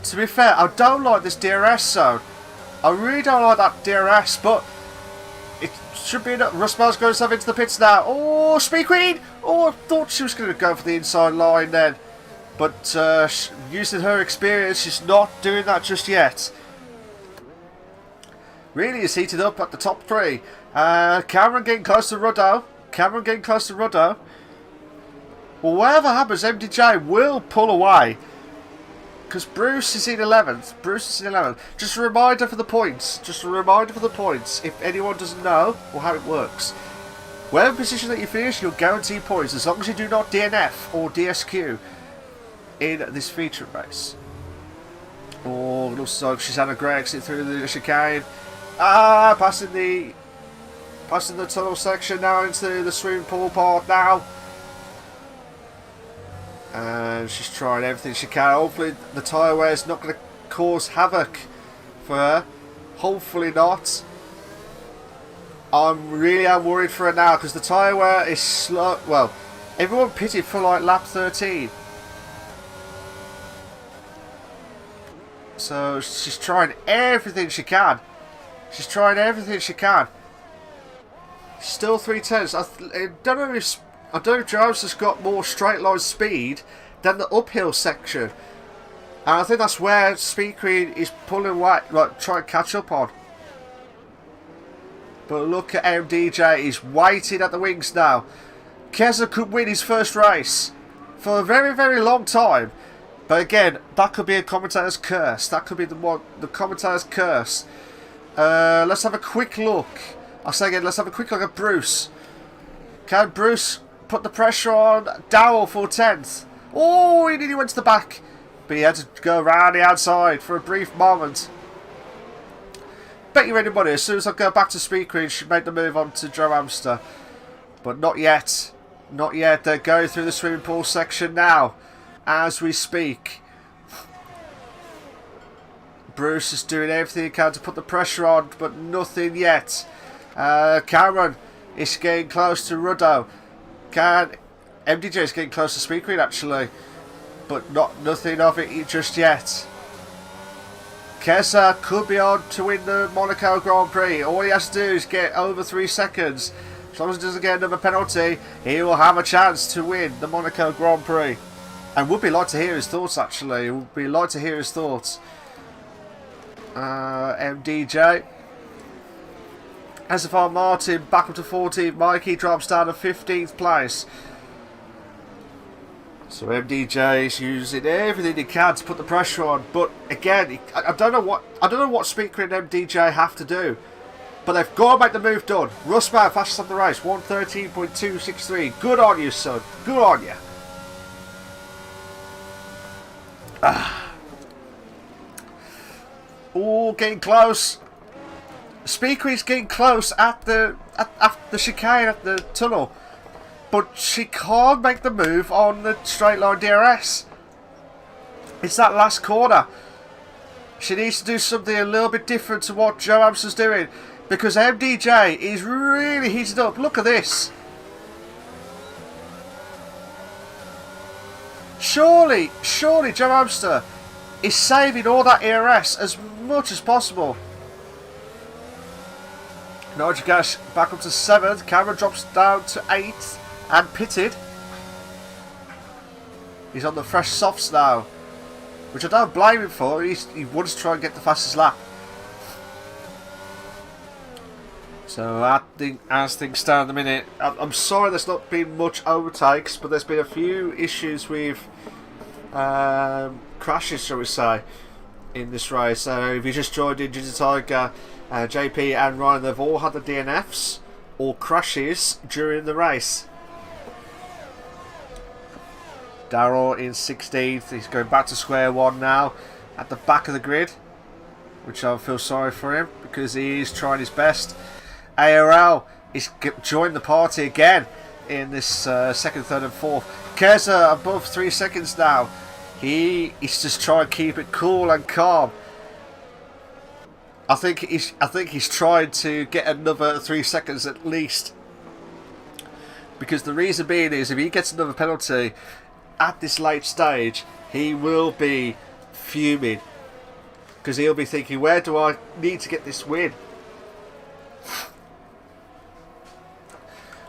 To be fair, I don't like this DRS zone. I really don't like that DRS, but it should be enough. Russman's going to have into the pits now. Oh, Speed Queen! Oh, I thought she was going to go for the inside line then. But using her experience, she's not doing that just yet. Really is heated up at the top 3. Cameron getting close to Ruddo. Cameron getting close to Ruddo. Well, whatever happens, MDJ will pull away. Because Bruce is in 11th. Bruce is in 11th. Just a reminder for the points. Just a reminder for the points. If anyone doesn't know or how it works. Whatever position that you finish, you'll guarantee points. As long as you do not DNF or DSQ in this feature race. Oh, looks like she's had a great exit through the chicane. Passing the tunnel section now into the swimming pool part now. And she's trying everything she can. Hopefully the tyre wear is not going to cause havoc for her. Hopefully not. I'm worried for her now because the tyre wear is slow. Well, everyone pitted for like lap 13. So she's trying everything she can. She's trying everything she can. Still 3/10. I don't know if Jarvis has got more straight line speed than the uphill section. And I think that's where Speed Queen is pulling away, like trying to catch up on. But look at MDJ, he's waiting at the wings now. Keza could win his first race for a very, very long time. But again, that could be a commentator's curse. That could be the commentator's curse. Let's have a quick look. I'll say again, let's have a quick look at Bruce. Can Bruce put the pressure on Dowell for 10th? Oh, he nearly went to the back. But he had to go around the outside for a brief moment. Bet you any money, as soon as I go back to Speed Queen, she made the move on to Joe Amster. But not yet. Not yet. They're going through the swimming pool section now. As we speak. Bruce is doing everything he can to put the pressure on, but nothing yet. Cameron is getting close to Ruddo. MDJ is getting close to Speed Queen actually, but nothing of it just yet. Kesa could be on to win the Monaco Grand Prix. All he has to do is get over 3 seconds. As long as he doesn't get another penalty, he will have a chance to win the Monaco Grand Prix. And would be like to hear his thoughts actually. Would be like to hear his thoughts. MDJ. SFR Martin back up to 14th. Mikey drops down to 15th place. So MDJ is using everything he can to put the pressure on, but again, I don't know what Speed Queen and MDJ have to do, but they've got to make the move done. Russman fastest on the race, 1:13.263. Good on you, son. Good on you. Oh, getting close. Speed Queen's getting close at the chicane at the tunnel. But she can't make the move on the straight line DRS. It's that last corner. She needs to do something a little bit different to what Joe Amster's doing. Because MDJ is really heated up. Look at this. Surely Joe Amster is saving all that ERS as much as possible. Nigel Gash back up to 7th. Cameron drops down to 8th and pitted. He's on the fresh softs now, which I don't blame him for. He wants to try and get the fastest lap. So I think as things stand at the minute, I'm sorry there's not been much overtakes, but there's been a few issues with crashes, shall we say, in this race. So if you just joined in, Ginger Tiger, JP and Ryan, they've all had the DNFs or crashes during the race. Darryl in 16th, he's going back to square one now at the back of the grid, which I feel sorry for him because he is trying his best. IRL is joined the party again in this second, third and fourth. Keza above 3 seconds now. He's just trying to keep it cool and calm. I think he's trying to get another 3 seconds at least, because the reason being is if he gets another penalty at this late stage, he will be fuming, because he'll be thinking, where do I need to get this win?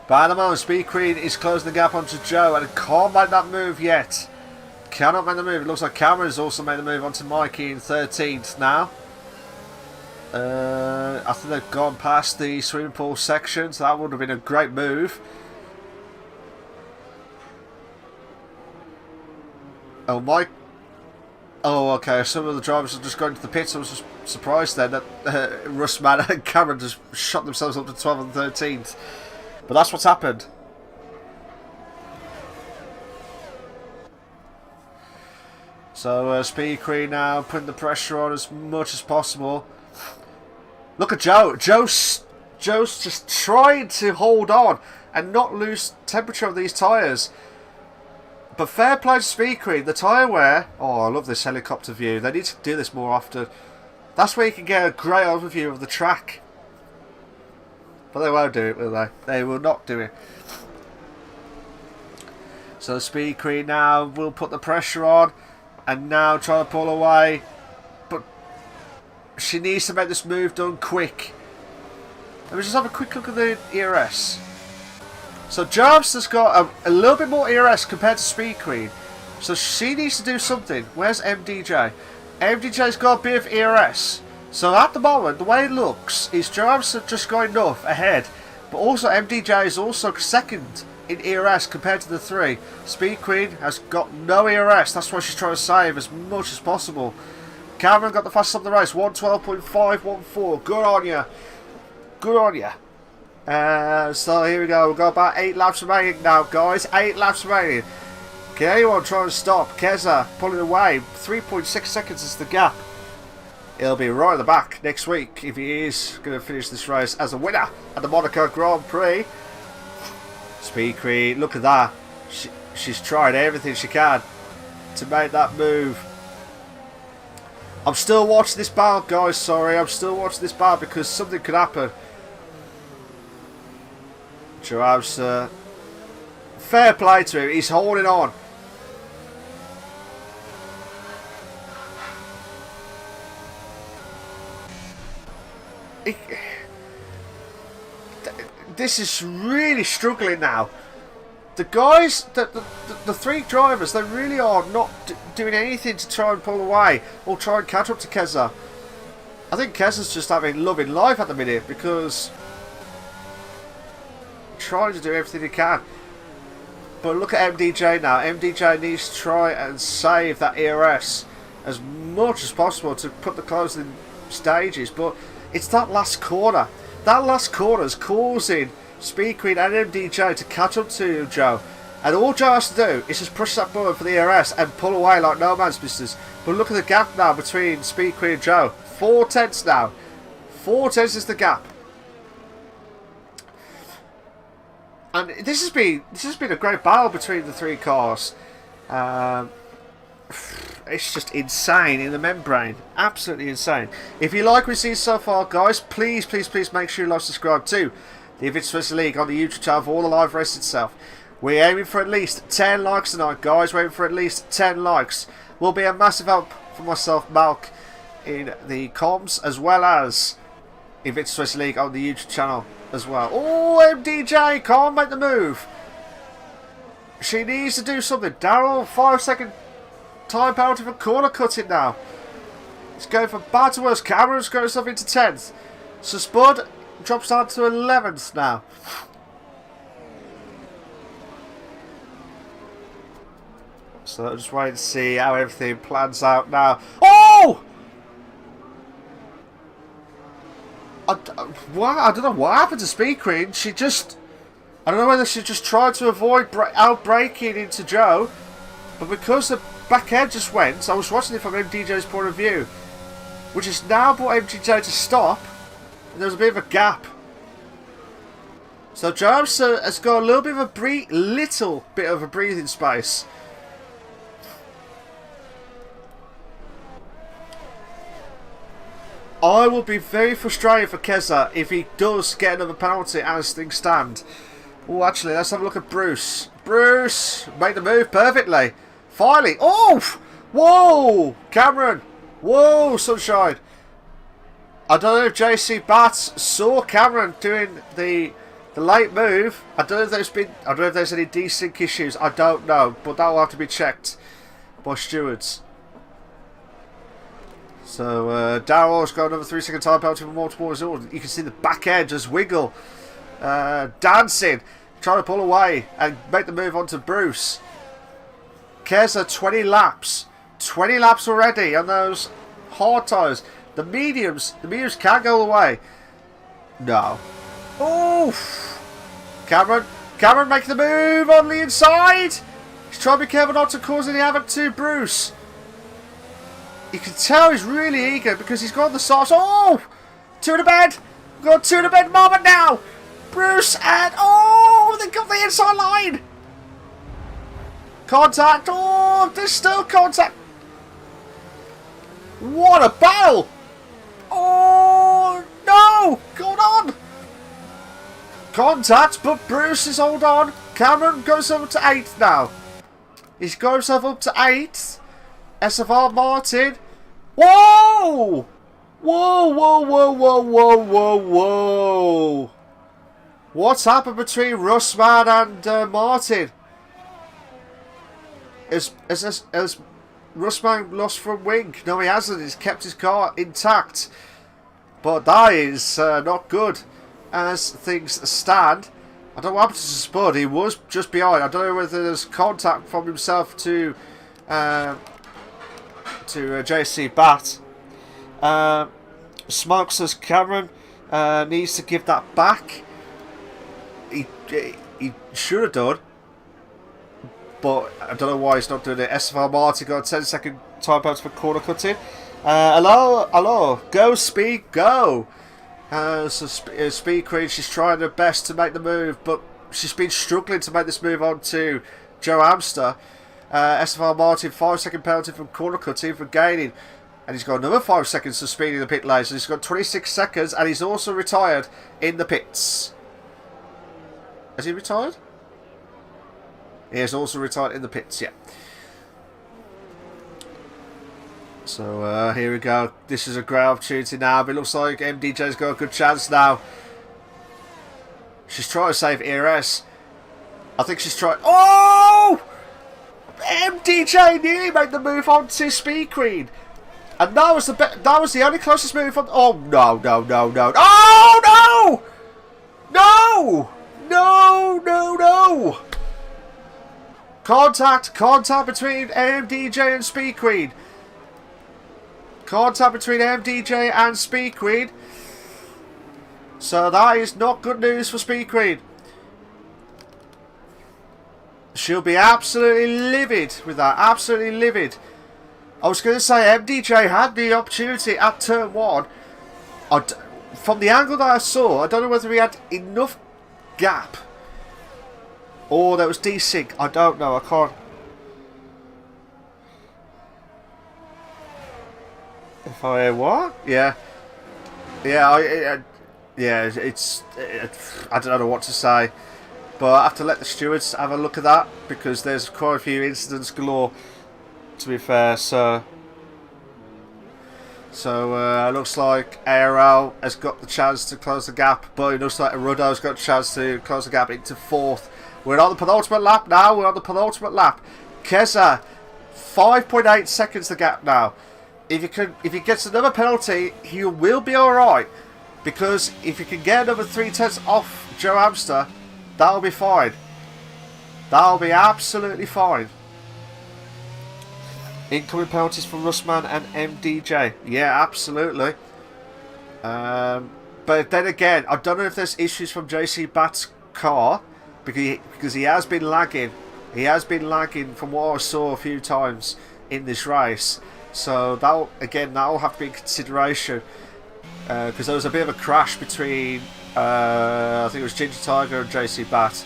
But at the moment, Speed Queen is closing the gap onto Joe and can't make that move yet. Cannot make the move. It looks like Cameron's also made the move onto Mikey in 13th now. I think they've gone past the swimming pool section, so that would have been a great move. Oh, Mike. Oh, okay. Some of the drivers are just going to the pits. I was just surprised then that Russman and Cameron just shot themselves up to 12th and 13th. But that's what's happened. So Speed Queen now putting the pressure on as much as possible. Look at Joe. Joe's just trying to hold on and not lose temperature of these tyres. But fair play to Speed Queen. The tyre wear. Oh, I love this helicopter view. They need to do this more often. That's where you can get a great overview of the track. But they won't do it, will they? They will not do it. So Speed Queen now will put the pressure on and now try to pull away. But she needs to make this move done quick. Let me just have a quick look at the ERS. So Jarvis has got a little bit more ERS compared to Speed Queen. So she needs to do something. Where's MDJ? MDJ's got a bit of ERS. So at the moment, the way it looks is Jarvis have just got enough ahead. But also MDJ is also second in ERS compared to the three. Speed Queen has got no ERS. That's why she's trying to save as much as possible. Cameron got the fastest of the race. 112.514. Good on you. Good on you. So here we go. We've got about 8 laps remaining now, guys. 8 laps remaining. Can anyone try and stop Keza pulling away? 3.6 seconds is the gap. He'll be right at the back next week if he is going to finish this race as a winner at the Monaco Grand Prix. Speed Queen, look at that. She's tried everything she can to make that move. I'm still watching this battle, guys. Sorry, I'm still watching this battle because something could happen. Joab's fair play to him. He's holding on. This is really struggling now. The guys, the three drivers, they really are not doing anything to try and pull away or try and catch up to Keza. I think Keza's just having loving life at the minute because trying to do everything he can. But look at MDJ now. MDJ needs to try and save that ERS as much as possible to put the closing stages. But it's that last corner. That last corner is causing Speed Queen and MDJ to catch up to Joe. And all Joe has to do is just push that button for the ERS and pull away like no man's business. But look at the gap now between Speed Queen and Joe. 4 tenths now. 4 tenths is the gap. And this has been a great battle between the three cars. It's just insane in the membrane. Absolutely insane. If you like what we've seen so far, guys, please make sure you like and subscribe to the Invictus Racing League on the YouTube channel for all the live races itself. We're aiming for at least 10 likes tonight, guys. We're aiming for at least 10 likes. Will be a massive help for myself, Malk, in the comms, as well as Invictus Racing League on the YouTube channel as well. Oh, MDJ, can't make the move. She needs to do something. Daryl, 5-second time penalty for corner cutting now. It's going from bad to worse. Cameron's going himself into 10th. So Spud drops down to 11th now. So I'm just waiting to see how everything plans out now. Oh! I don't know what happened to Speed Queen. She just... I don't know whether she just tried to avoid out-braking into Joe. But because the back end just went, I was watching it from MDJ's point of view. Which has now brought MDJ to stop. And there was a bit of a gap. So Joe has got a little bit of a breathing space. I will be very frustrated for Keza if he does get another penalty as things stand. Oh, actually, let's have a look at Bruce. Bruce, make the move perfectly. Finally. Oh! Whoa! Cameron. Whoa, Sunshine. I don't know if JC Bats saw Cameron doing the late move. I don't know if there's any desync issues. I don't know, but that will have to be checked by stewards. So Darrow's got another 3-second time penalty for multiple results. You can see the back end just wiggle, dancing, trying to pull away and make the move onto Bruce. Keza 20 laps already on those hard tyres. The mediums can't go away. No. Oof. Cameron makes the move on the inside. He's trying to be careful not to cause any havoc to Bruce. You can tell he's really eager because he's got the sauce. Oh! Two to bed. We've got two to bed moment now. Bruce and... Oh! They got the inside line. Contact. Oh! There's still contact. What a battle. Oh! No! Hold on. Contact, but Bruce is hold on. Cameron goes over to 8th now. He's got himself up to 8th. SFR Martin. Whoa! Whoa, whoa, whoa, whoa, whoa, whoa, whoa. What's happened between Russman and Martin? Has Russman lost from wing? No, he hasn't. He's kept his car intact. But that is not good as things stand. I don't know what happened to Spud. He was just behind. I don't know whether there's contact from himself to JC Bat. Smoke says Cameron needs to give that back. He should have done, but I don't know why he's not doing it. SFR Martin got a 10-second time penalty for corner cutting. Hello, go Speed, go. So Speed Queen, she's trying her best to make the move, but she's been struggling to make this move on to Joe Amster. SFR Martin, 5-second penalty from corner cutting for gaining. And he's got another 5 seconds for speeding the pit lane. So he's got 26 seconds and he's also retired in the pits. Has he retired? He has also retired in the pits, yeah. So here we go. This is a great opportunity now. But it looks like MDJ's got a good chance now. She's trying to save ERS. I think she's trying... Oh! MDJ nearly made the move on to Speed Queen. And that was the only closest move on... Oh, no. Oh, no! No! Contact between MDJ and Speed Queen. Contact between MDJ and Speed Queen. So that is not good news for Speed Queen. She'll be absolutely livid with that. Absolutely livid. I was going to say MDJ had the opportunity at turn 1. From the angle that I saw, I don't know whether he had enough gap or there was desync. I don't know. I can't. If I hear what? Yeah. Yeah. I don't know what to say. But I have to let the stewards have a look at that because there's quite a few incidents galore, to be fair. So So looks like IRL has got the chance to close the gap, but it looks like Ruddo's got a chance to close the gap into 4th. We're on the penultimate lap now. We're on the penultimate lap. Keza, 5.8 seconds the gap now. If he gets another penalty, he will be all right, because if he can get another 3/10 off Joe Amster, that'll be fine. That'll be absolutely fine. Incoming penalties from Russman and MDJ. Yeah, absolutely. But then again, I don't know if there's issues from JC Batt's car, because he has been lagging. He has been lagging from what I saw a few times in this race. So that'll have to be in consideration, because there was a bit of a crash between I think it was Ginger Tiger and JC Batt,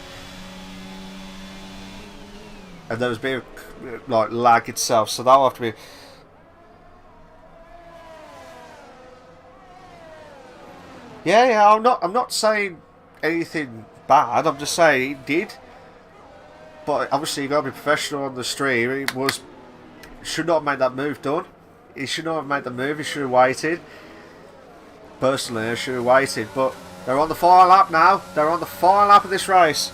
and there was a bit of like lag itself. So that'll have to be. Yeah. I'm not saying anything bad. I'm just saying it did. But obviously you got to be professional on the stream. It should not have made that move done. He should not have made the move. He should have waited. Personally, I should have waited. But they're on the final lap now. They're on the final lap of this race.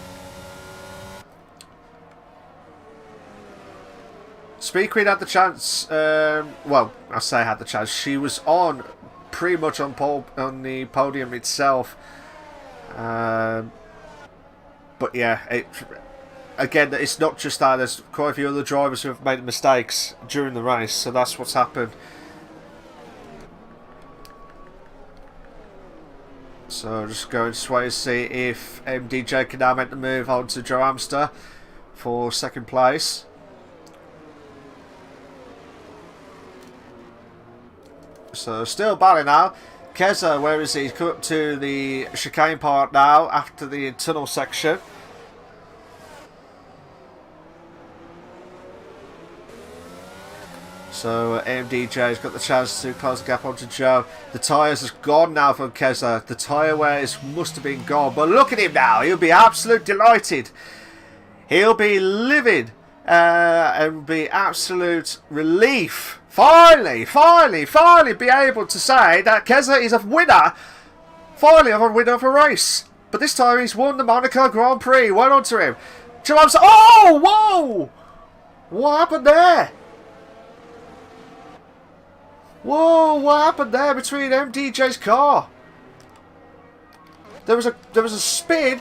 Speed Queen had the chance. Well, I say had the chance. She was on pretty much on the podium itself. But yeah, again, it's not just that. There's quite a few other drivers who have made mistakes during the race, so that's what's happened. So just going to wait to see if MDJ can now make the move on to Joe Amster for 2nd place. So still battling now. Keza, where is he? He's come up to the chicane part now after the tunnel section. So MDJ's got the chance to close the gap onto Joe. The tyres has gone now from Keza. The tyre wears must have been gone. But look at him now. He'll be absolutely delighted. He'll be livid. And be absolute relief. Finally be able to say that Keza is a winner. Finally, of a winner of a race. But this time he's won the Monaco Grand Prix. Well on to him. Joe Amster. Oh, whoa! What happened there? Whoa, what happened there between MDJ's car? There was a spin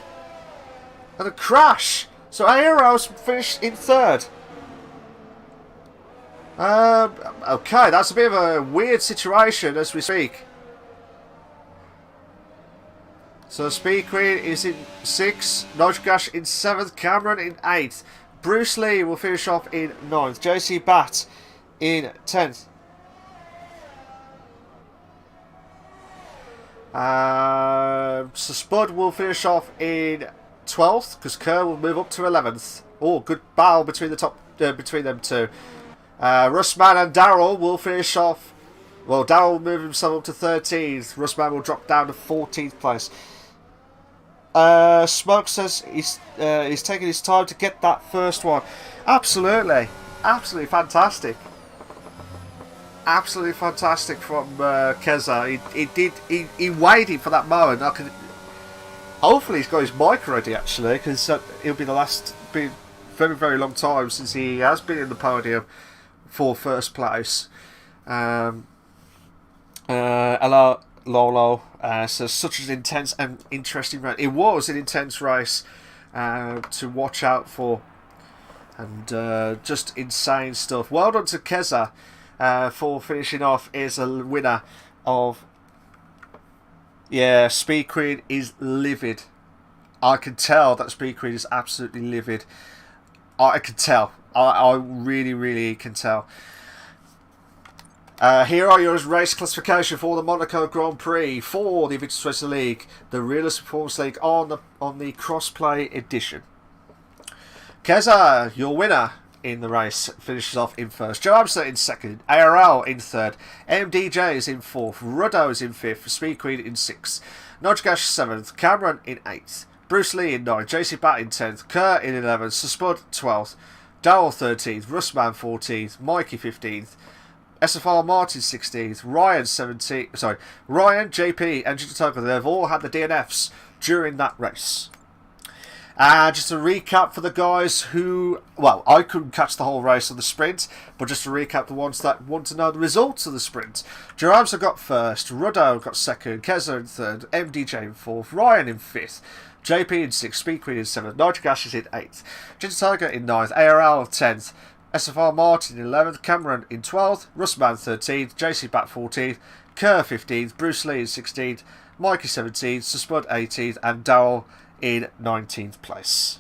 and a crash. So IRL's finished in 3rd. Okay, that's a bit of a weird situation as we speak. So Speed Queen is in 6th, Nojgash in 7th, Cameron in 8th. Bruce Lee will finish off in 9th. JC Batt in 10th. So Spud will finish off in 12th because Kerr will move up to 11th. Oh, good battle between between them two. Russman and Daryl will finish off. Well, Daryl will move himself up to 13th. Russman will drop down to 14th place. Smoke says he's taking his time to get that first one. Absolutely fantastic. Absolutely fantastic from Keza. He waited for that moment. Hopefully he's got his mic ready actually, because it'll be been very, very long time since he has been in the podium for 1st place. Hello Lolo says such an intense and interesting race. It was an intense race to watch out for, and just insane stuff. Well done to Keza for finishing off as a winner of. Yeah, Speed Queen is livid. I can tell that Speed Queen is absolutely livid. I can tell. I really, really can tell. Here are your race classification for the Monaco Grand Prix for the Invictus Racing League, the Realist Performance League on the Crossplay edition. Keza, your winner in the race, finishes off in 1st. Joe Amster in 2nd. IRL in 3rd. MDJ is in 4th. Ruddo is in 5th. Speed Queen in 6th. Nojgash 7th. Cameron in 8th. Bruce Lee in 9th. JC Batt in 10th. Kerr in 11th. Spud 12th. Darrell 13th. Russman 14th. Mikey 15th. SFR Martin 16th, Ryan 17th, sorry, Ryan, JP, and Jitatoka, they've all had the DNFs during that race. Just a recap for the guys who, well, I couldn't catch the whole race of the sprint, but just to recap the ones that want to know the results of the sprint. Joramsa got first, Ruddo got second, Keza in third, MDJ in fourth, Ryan in fifth, JP in sixth, Speed Queen in seventh, Nitric Ash is in eighth, Jitatoka in ninth, ARL 10th, SFR Martin in 11th, Cameron in 12th, Rustman 13th, JC Bat 14th, Kerr 15th, Bruce Lee in 16th, Mikey 17th, Suspud 18th, and Darrell in 19th place.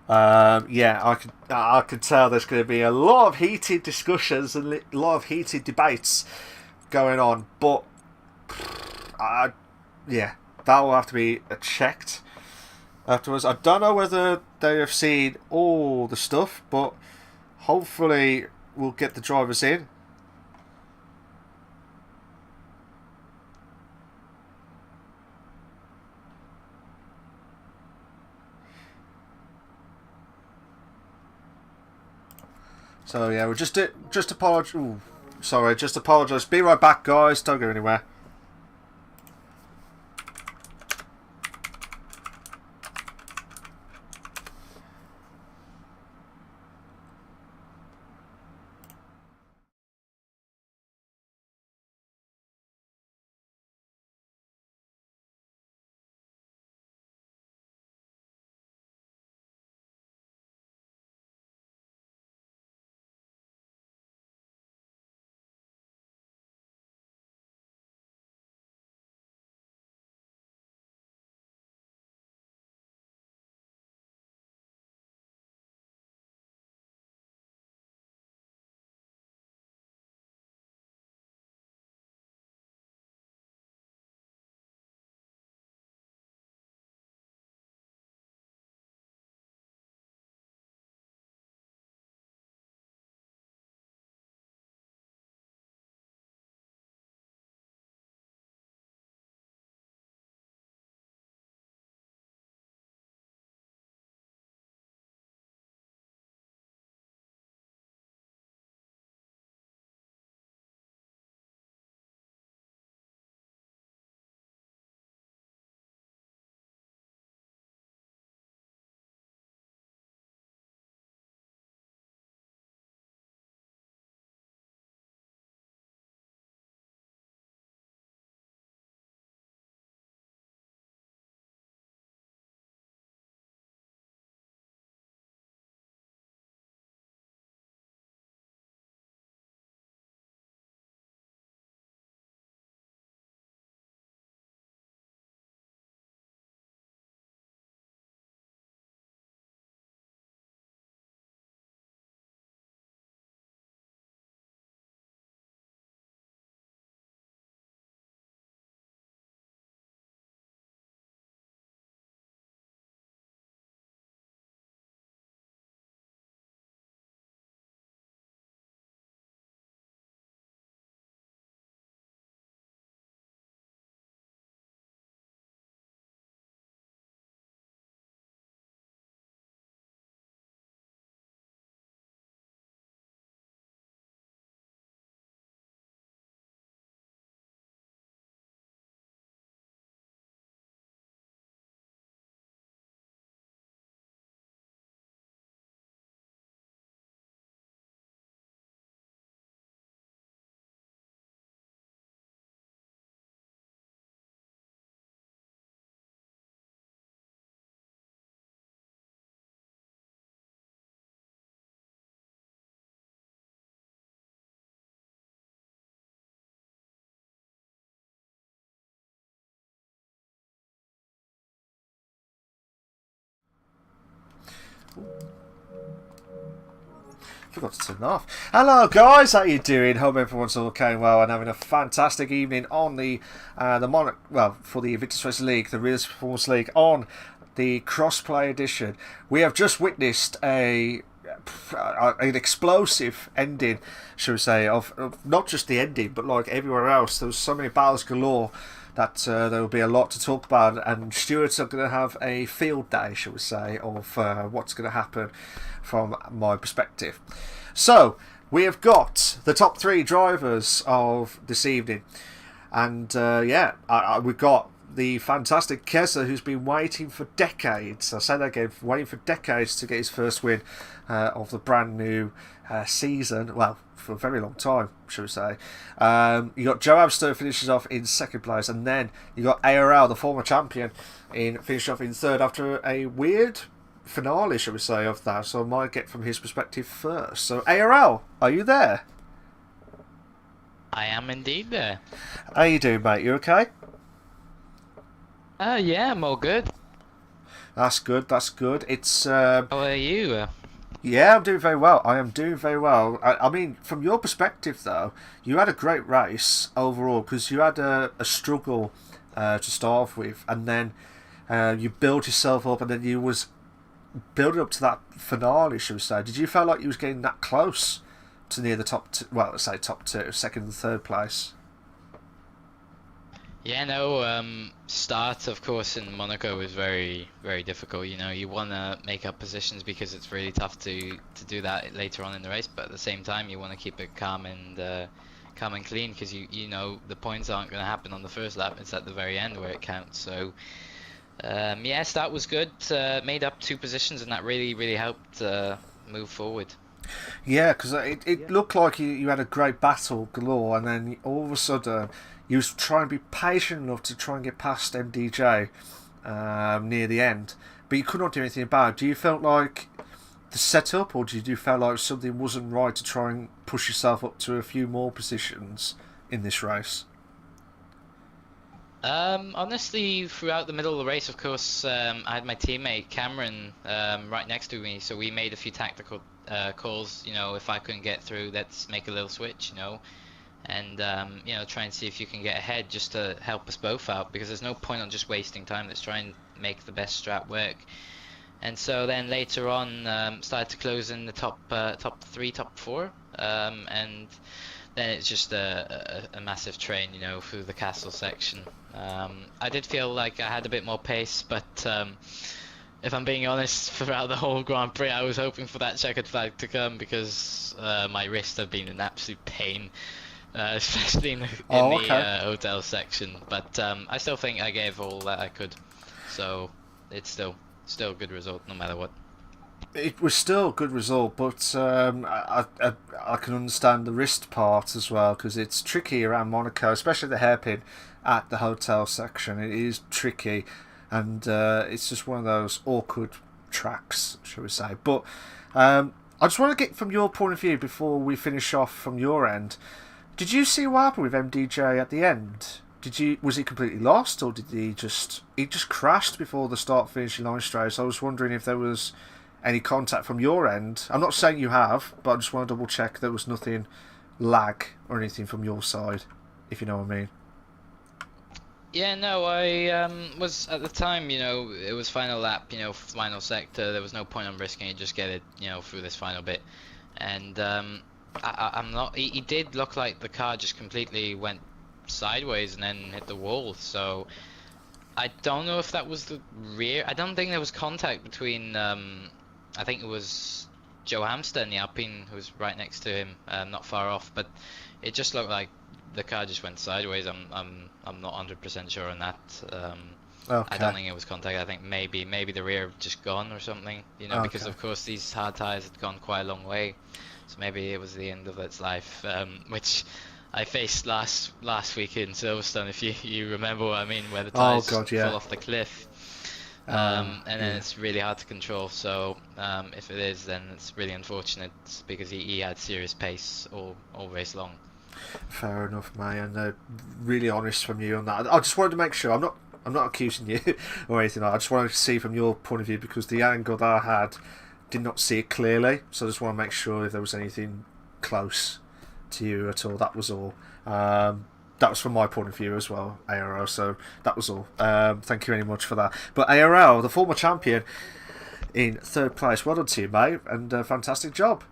Yeah, I can tell there's going to be a lot of heated discussions and a lot of heated debates going on, but yeah, that will have to be checked afterwards. I don't know whether they have seen all the stuff, but hopefully we'll get the drivers in. So yeah, we'll just apologise. Sorry, just apologise. Be right back, guys. Don't go anywhere. Forgot to turn it off. Hello guys, how you doing? Hope everyone's all going well and having a fantastic evening on the Monaco, well, for the Invictus Racing League, the Realistic Performance League, on the crossplay edition. We have just witnessed an explosive ending, shall we say, of not just the ending, but like everywhere else. There was so many battles galore that there will be a lot to talk about, and stewards are going to have a field day, shall we say, of what's going to happen from my perspective. So we have got the top 3 drivers of this evening. And we've got the fantastic Keza, who's been waiting for decades. I say that again, waiting for decades to get his first win of the brand new season. Well, for a very long time, should we say. You got Joe Abster finishes off in 2nd place, and then you got IRL, the former champion, finished off in 3rd after a weird finale, shall we say, of that. So I might get from his perspective first. So IRL, are you there? I am indeed there. How you doing, mate? You okay? Yeah, I'm all good. That's good. That's good. It's. How are you? Yeah, I'm doing very well. I am doing very well. I mean, from your perspective, though, you had a great race overall because you had a struggle to start off with, and then you built yourself up, and then you was building up to that finale, should we say. Did you feel like you was getting that close to near the top two, well, let's say top 2, 2nd and 3rd place? Yeah, no, start, of course, in Monaco was very, very difficult. You know, you want to make up positions because it's really tough to do that later on in the race, but at the same time, you want to keep it calm and clean because you know the points aren't going to happen on the first lap. It's at the very end where it counts. So, yes, that was good. Made up 2 positions, and that really, really helped move forward. Yeah, because it looked like you had a great battle galore, and then all of a sudden you was trying to be patient enough to try and get past MDJ near the end, but you could not do anything about it. Do you felt like the setup, or did you feel like something wasn't right to try and push yourself up to a few more positions in this race? Honestly, throughout the middle of the race, of course, I had my teammate Cameron right next to me, so we made a few tactical calls. You know, if I couldn't get through, let's make a little switch, you know, and you know, try and see if you can get ahead just to help us both out, because there's no point on just wasting time. Let's try and make the best strat work. And so then later on, started to close in the top 3, top 4, and then it's just a massive train, you know, through the castle section. I did feel like I had a bit more pace, but if I'm being honest, throughout the whole Grand Prix, I was hoping for that checkered flag to come because my wrists have been an absolute pain, especially in the hotel section. But I still think I gave all that I could, so it's still a good result no matter what. It was still a good result, but I can understand the wrist part as well, because it's tricky around Monaco, especially the hairpin at the hotel section. It is tricky, and it's just one of those awkward tracks, shall we say. But I just want to get from your point of view before we finish off from your end. Did you see what happened with MDJ at the end? Was he completely lost, or did he just crashed before the start finishing line straight? So I was wondering if there was any contact from your end. I'm not saying you have, but I just want to double check there was nothing lag or anything from your side, if you know what I mean. Yeah, no, I was at the time, you know, it was final lap, you know, final sector. There was no point on risking it, just get it, you know, through this final bit. And I'm not. He did look like the car just completely went sideways and then hit the wall. So I don't know if that was the rear. I don't think there was contact between. I think it was Joe Hamster and the Alpine, who was right next to him, not far off. But it just looked like the car just went sideways. I'm not 100% sure on that. Okay. I don't think it was contact. I think maybe the rear just gone or something. You know, because of course these hard tires had gone quite a long way. So maybe it was the end of its life, which I faced last week in Silverstone, if you remember what I mean, where the tires fall off the cliff. And then it's really hard to control. So if it is, then it's really unfortunate because he had serious pace all race long. Fair enough, mate, and really honest from you on that. I just wanted to make sure I'm not accusing you or anything. I just wanted to see from your point of view, because the angle that I had did not see it clearly. So I just want to make sure if there was anything close to you at all. That was all. That was from my point of view as well, IRL. So that was all. Thank you very much for that. But IRL, the former champion, in third place. Well done to you, mate, and fantastic job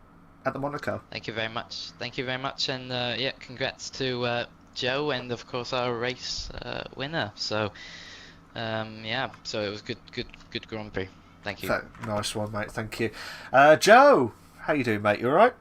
at the Monaco. Thank you very much. Thank you very much, and yeah, congrats to Joe and of course our race winner. So yeah, so it was good Grand Prix. Thank you. Nice one, mate. Thank you. Joe, how you doing, mate? You all right?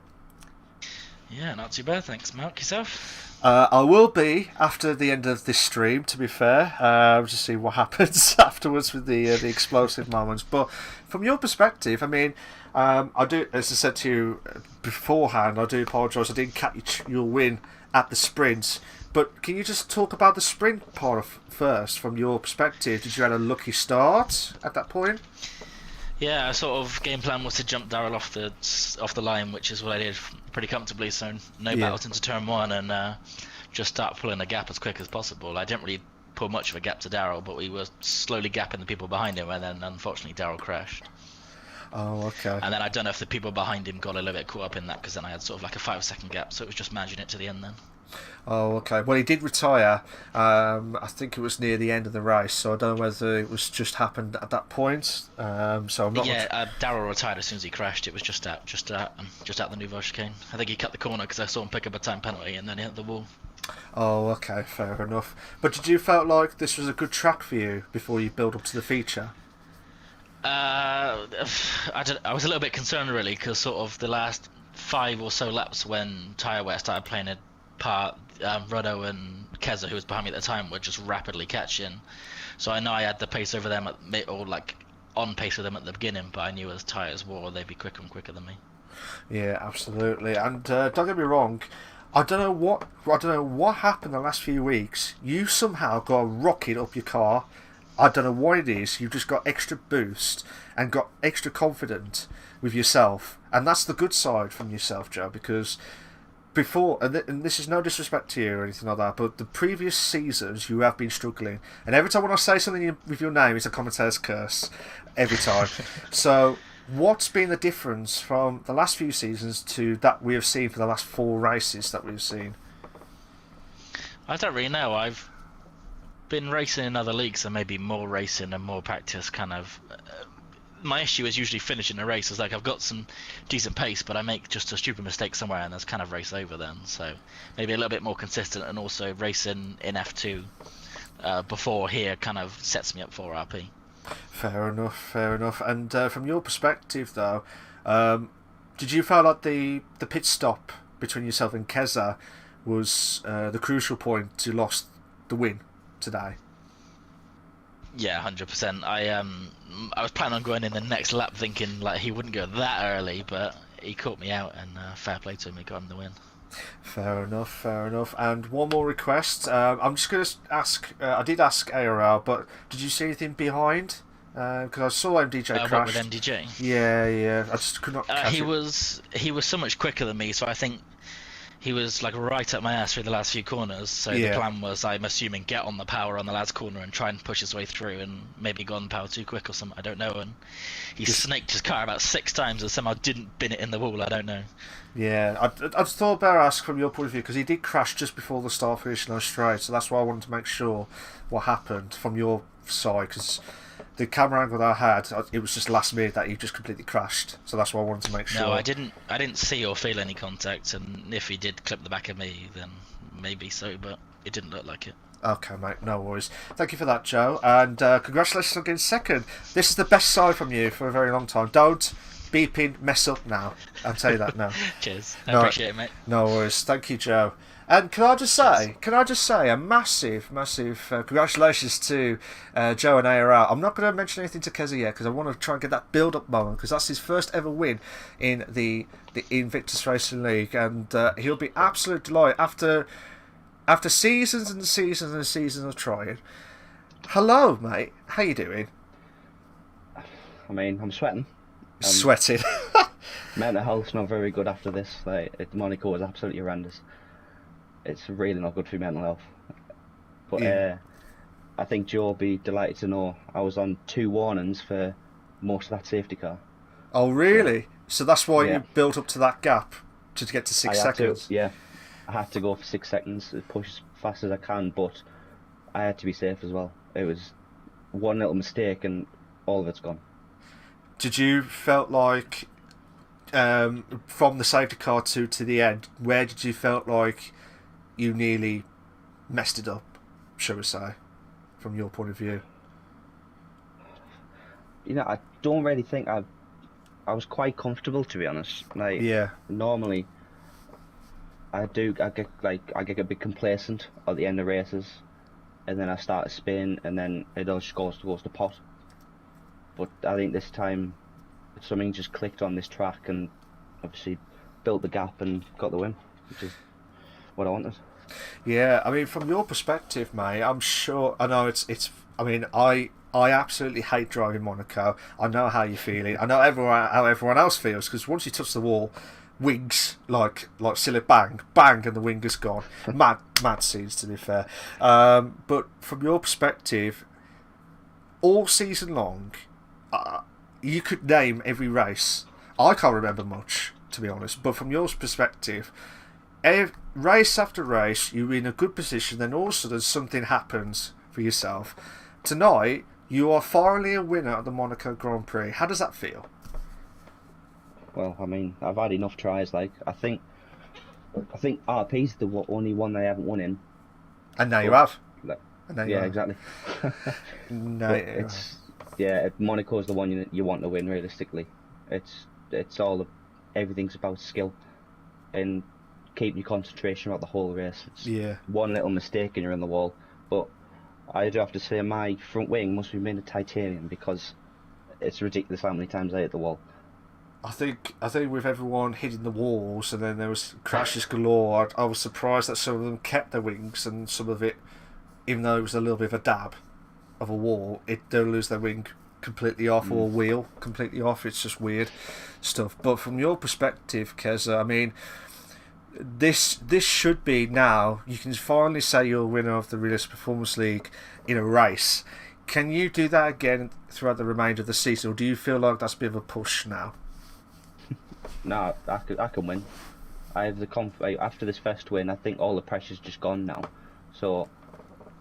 Yeah, not too bad, thanks, Mark. Yourself? I will be after the end of this stream. To be fair, we'll just see what happens afterwards with the explosive moments. But from your perspective, I mean, I do, as I said to you beforehand, I do apologise. I didn't catch your win at the sprint. But can you just talk about the sprint part first, from your perspective? Did you have a lucky start at that point? Yeah, sort of game plan was to jump Daryl off the line, which is what I did pretty comfortably. So no battles into turn one, and just start pulling a gap as quick as possible. I didn't really pull much of a gap to Daryl, but we were slowly gapping the people behind him, and then unfortunately Daryl crashed. Oh, okay. And then I don't know if the people behind him got a little bit caught up in that, because then I had sort of like a 5-second gap, so it was just managing it to the end then. Oh, okay. Well, he did retire. I think it was near the end of the race, so I don't know whether it was just happened at that point. So I'm not. Yeah, Daryl retired as soon as he crashed. It was just out the Nouveau chicane. I think he cut the corner because I saw him pick up a time penalty, and then he hit the wall. Oh, okay, fair enough. But did you felt like this was a good track for you before you build up to the feature? I was a little bit concerned really, because sort of the last 5 or so laps when tyre wear started playing a part, Ruddo and Keza, who was behind me at the time, were just rapidly catching. So I know I had the pace over them or like on pace with them at the beginning, but I knew as tyres wore, they'd be quicker and quicker than me. Yeah, absolutely. And don't get me wrong, I don't know what happened the last few weeks. You somehow got a rocket up your car. I don't know what it is. You've just got extra boost and got extra confident with yourself, and that's the good side from yourself, Joe. Because before, and this is no disrespect to you or anything like that, but the previous seasons you have been struggling, and every time when I say something with your name, it's a commentator's curse every time. So, what's been the difference from the last few seasons to that we have seen for the last 4 races that we've seen? I don't really know. I've been racing in other leagues, so maybe more racing and more practice kind of. My issue is usually finishing a race. It's like I've got some decent pace, but I make just a stupid mistake somewhere, and that's kind of race over then. So maybe a little bit more consistent, and also racing in F2 before here kind of sets me up for RP. Fair enough. And from your perspective, though, did you feel like the pit stop between yourself and Keza was the crucial point to lost the win today? Yeah, 100%. I was planning on going in the next lap thinking like he wouldn't go that early, but he caught me out, and fair play to him, he got him the win. Fair enough. And one more request. I'm just going to ask. I did ask IRL, but did you see anything behind? Because I saw MDJ crash. What with MDJ? Yeah. I just could not catch he it. was so much quicker than me, so I think he was like right up my ass through the last few corners. So the plan was, I'm assuming, get on the power on the last corner and try and push his way through, and maybe go on power too quick or something. I don't know. And he snaked his car about 6 times and somehow didn't bin it in the wall. I don't know. Yeah, I just thought better ask from your point of view, because he did crash just before the start finish in straight, so that's why I wanted to make sure what happened from your side, because the camera angle that I had, it was just last minute that he just completely crashed, so that's why I wanted to make sure. No, I didn't see or feel any contact, and if he did clip the back of me, then maybe so, but it didn't look like it. Okay, mate, no worries. Thank you for that, Joe, and congratulations on getting second. This is the best side from you for a very long time. Don't beeping mess up now. I'll tell you that now. Cheers. I appreciate it, mate. No worries. Thank you, Joe. And can I just say a massive congratulations to Joe and ARL. I'm not going to mention anything to Keza yet, because I want to try and get that build-up moment, because that's his first ever win in the Invictus Racing League, and he'll be absolute delight after seasons and seasons and seasons of trying. Hello, mate. How you doing? I mean, I'm sweating. Sweating. Mental health's not very good after this. Monaco was absolutely horrendous. It's really not good for your mental health. But I think Joe will be delighted to know I was on 2 warnings for most of that safety car. Oh, really? So that's why you built up to that gap to get to 6 seconds? I had to go for 6 seconds, push as fast as I can, but I had to be safe as well. It was one little mistake and all of it's gone. Did you felt like, from the safety car to the end, where did you felt like you nearly messed it up, shall we say, from your point of view? You know, I don't really think I was quite comfortable, to be honest. Normally I get a bit complacent at the end of races, and then I start to spin, and then it all just goes to pot. But I think this time something just clicked on this track, and obviously built the gap and got the win, which is what I wanted. Yeah, I mean, from your perspective, mate, I'm sure. I know it's. I mean, I absolutely hate driving Monaco. I know how you're feeling. I know how everyone else feels, because once you touch the wall, wings like silly bang, and the wing is gone. Mad scenes, to be fair. But from your perspective, all season long, you could name every race. I can't remember much, to be honest. But from your perspective, race after race, you're in a good position. Then all of a sudden, something happens for yourself. Tonight, you are finally a winner at the Monaco Grand Prix. How does that feel? Well, I mean, I've had enough tries. Like, I think RP's the only one they haven't won in. And now you have. Like, And now you yeah, have. exactly. No, Monaco's the one you want to win. Realistically, everything's about skill and keep your concentration throughout the whole race. It's one little mistake and you're in the wall. But I do have to say, my front wing must be made of titanium, because it's ridiculous how many times I hit the wall. I think with everyone hitting the walls, and then there was crashes galore. I was surprised that some of them kept their wings, and some of it, even though it was a little bit of a dab of a wall, they'll lose their wing completely off, or wheel completely off. It's just weird stuff. But from your perspective, Keza, I mean, this should be now. You can finally say you're a winner of the Realistic Performance League in a race. Can you do that again throughout the remainder of the season, or do you feel like that's a bit of a push now? No, I can win. I have the after this first win. I think all the pressure's just gone now. So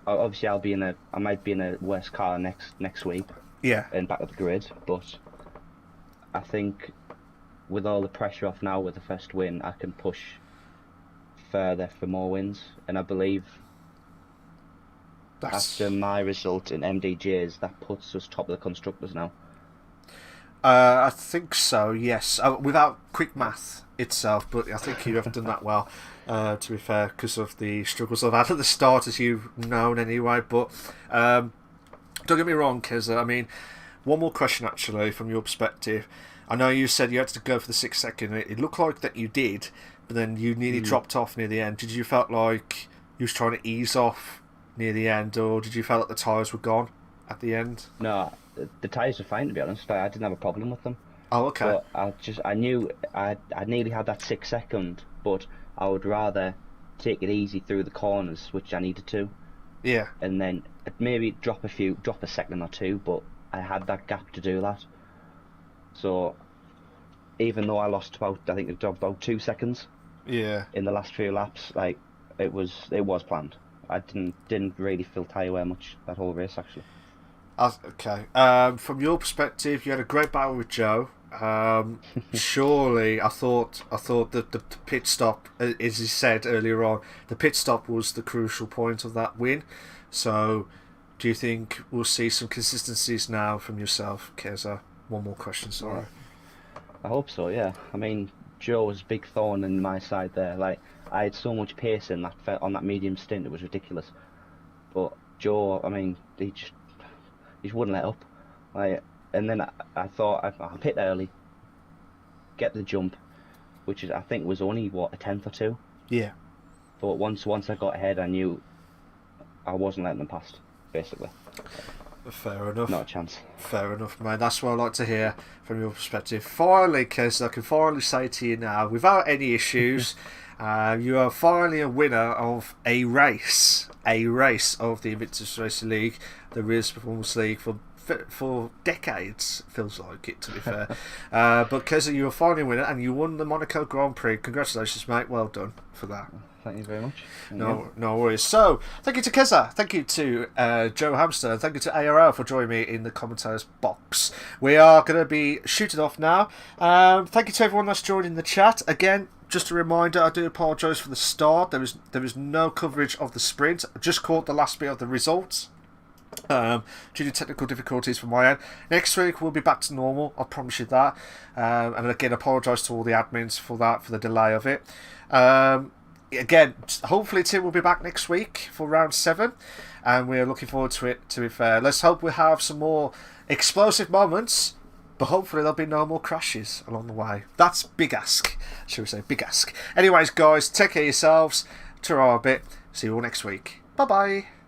obviously I might be in a worse car next week. Yeah. And back at the grid, but I think with all the pressure off now with the first win, I can push further for more wins, and I believe after my result in MDJs, that puts us top of the constructors now. I think so, yes. Without quick math itself, but I think you have done that well, to be fair, because of the struggles I've had at the start, as you've known anyway. But don't get me wrong, Keza. I mean, one more question, actually, from your perspective. I know you said you had to go for the 6 second. It looked like that you did, but then you nearly dropped off near the end. Did you felt like you was trying to ease off near the end, or did you feel like the tyres were gone at the end? No, the tyres were fine, to be honest. I didn't have a problem with them. Oh, okay. But I knew I nearly had that 6 second, but I would rather take it easy through the corners, which I needed to. Yeah. And then maybe drop a second or two, but I had that gap to do that. So even though I lost about 2 seconds. Yeah. In the last few laps, like it was planned. I didn't really feel tyre wear much that whole race, actually. Okay. From your perspective, you had a great battle with Joe. Surely, I thought that the pit stop, as he said earlier on, the pit stop was the crucial point of that win. So, do you think we'll see some consistencies now from yourself, Keza? One more question, sorry. I hope so. Yeah. I mean, Joe was a big thorn in my side there. Like, I had so much pace in on that medium stint, it was ridiculous. But Joe, I mean, he just wouldn't let up. Like, and then I thought I'll pit early, get the jump, which I think was only a tenth or two. Yeah. But once I got ahead, I knew I wasn't letting them past, basically. Fair enough. Not a chance. Fair enough, mate. That's what I like to hear from your perspective. Finally, Kez, I can finally say to you now, without any issues, you are finally a winner of a race of the Invictus Racing League, the Realistic Performance League, for decades, feels like it, to be fair. But Keza, you were finally a winner, and you won the Monaco Grand Prix. Congratulations, mate. Well done for that. Thank you very much. No worries. So, thank you to Keza, thank you to Joe Hamster, and thank you to IRL for joining me in the commentators box. We are going to be shooting off now. Thank you to everyone that's joined in the chat. Again, just a reminder, I do apologise for the start. There was no coverage of the sprint. I just caught the last bit of the results. Due to technical difficulties from my end. Next week we'll be back to normal, I promise you that. And again, apologise to all the admins for the delay of it. again, hopefully Tim will be back next week for round 7, and we're looking forward to it, to be fair. Let's hope we have some more explosive moments, but hopefully there'll be no more crashes along the way. That's big ask, shall we say, big ask. Anyways, guys, take care of yourselves. Ta-ra a bit. See you all next week. Bye-bye.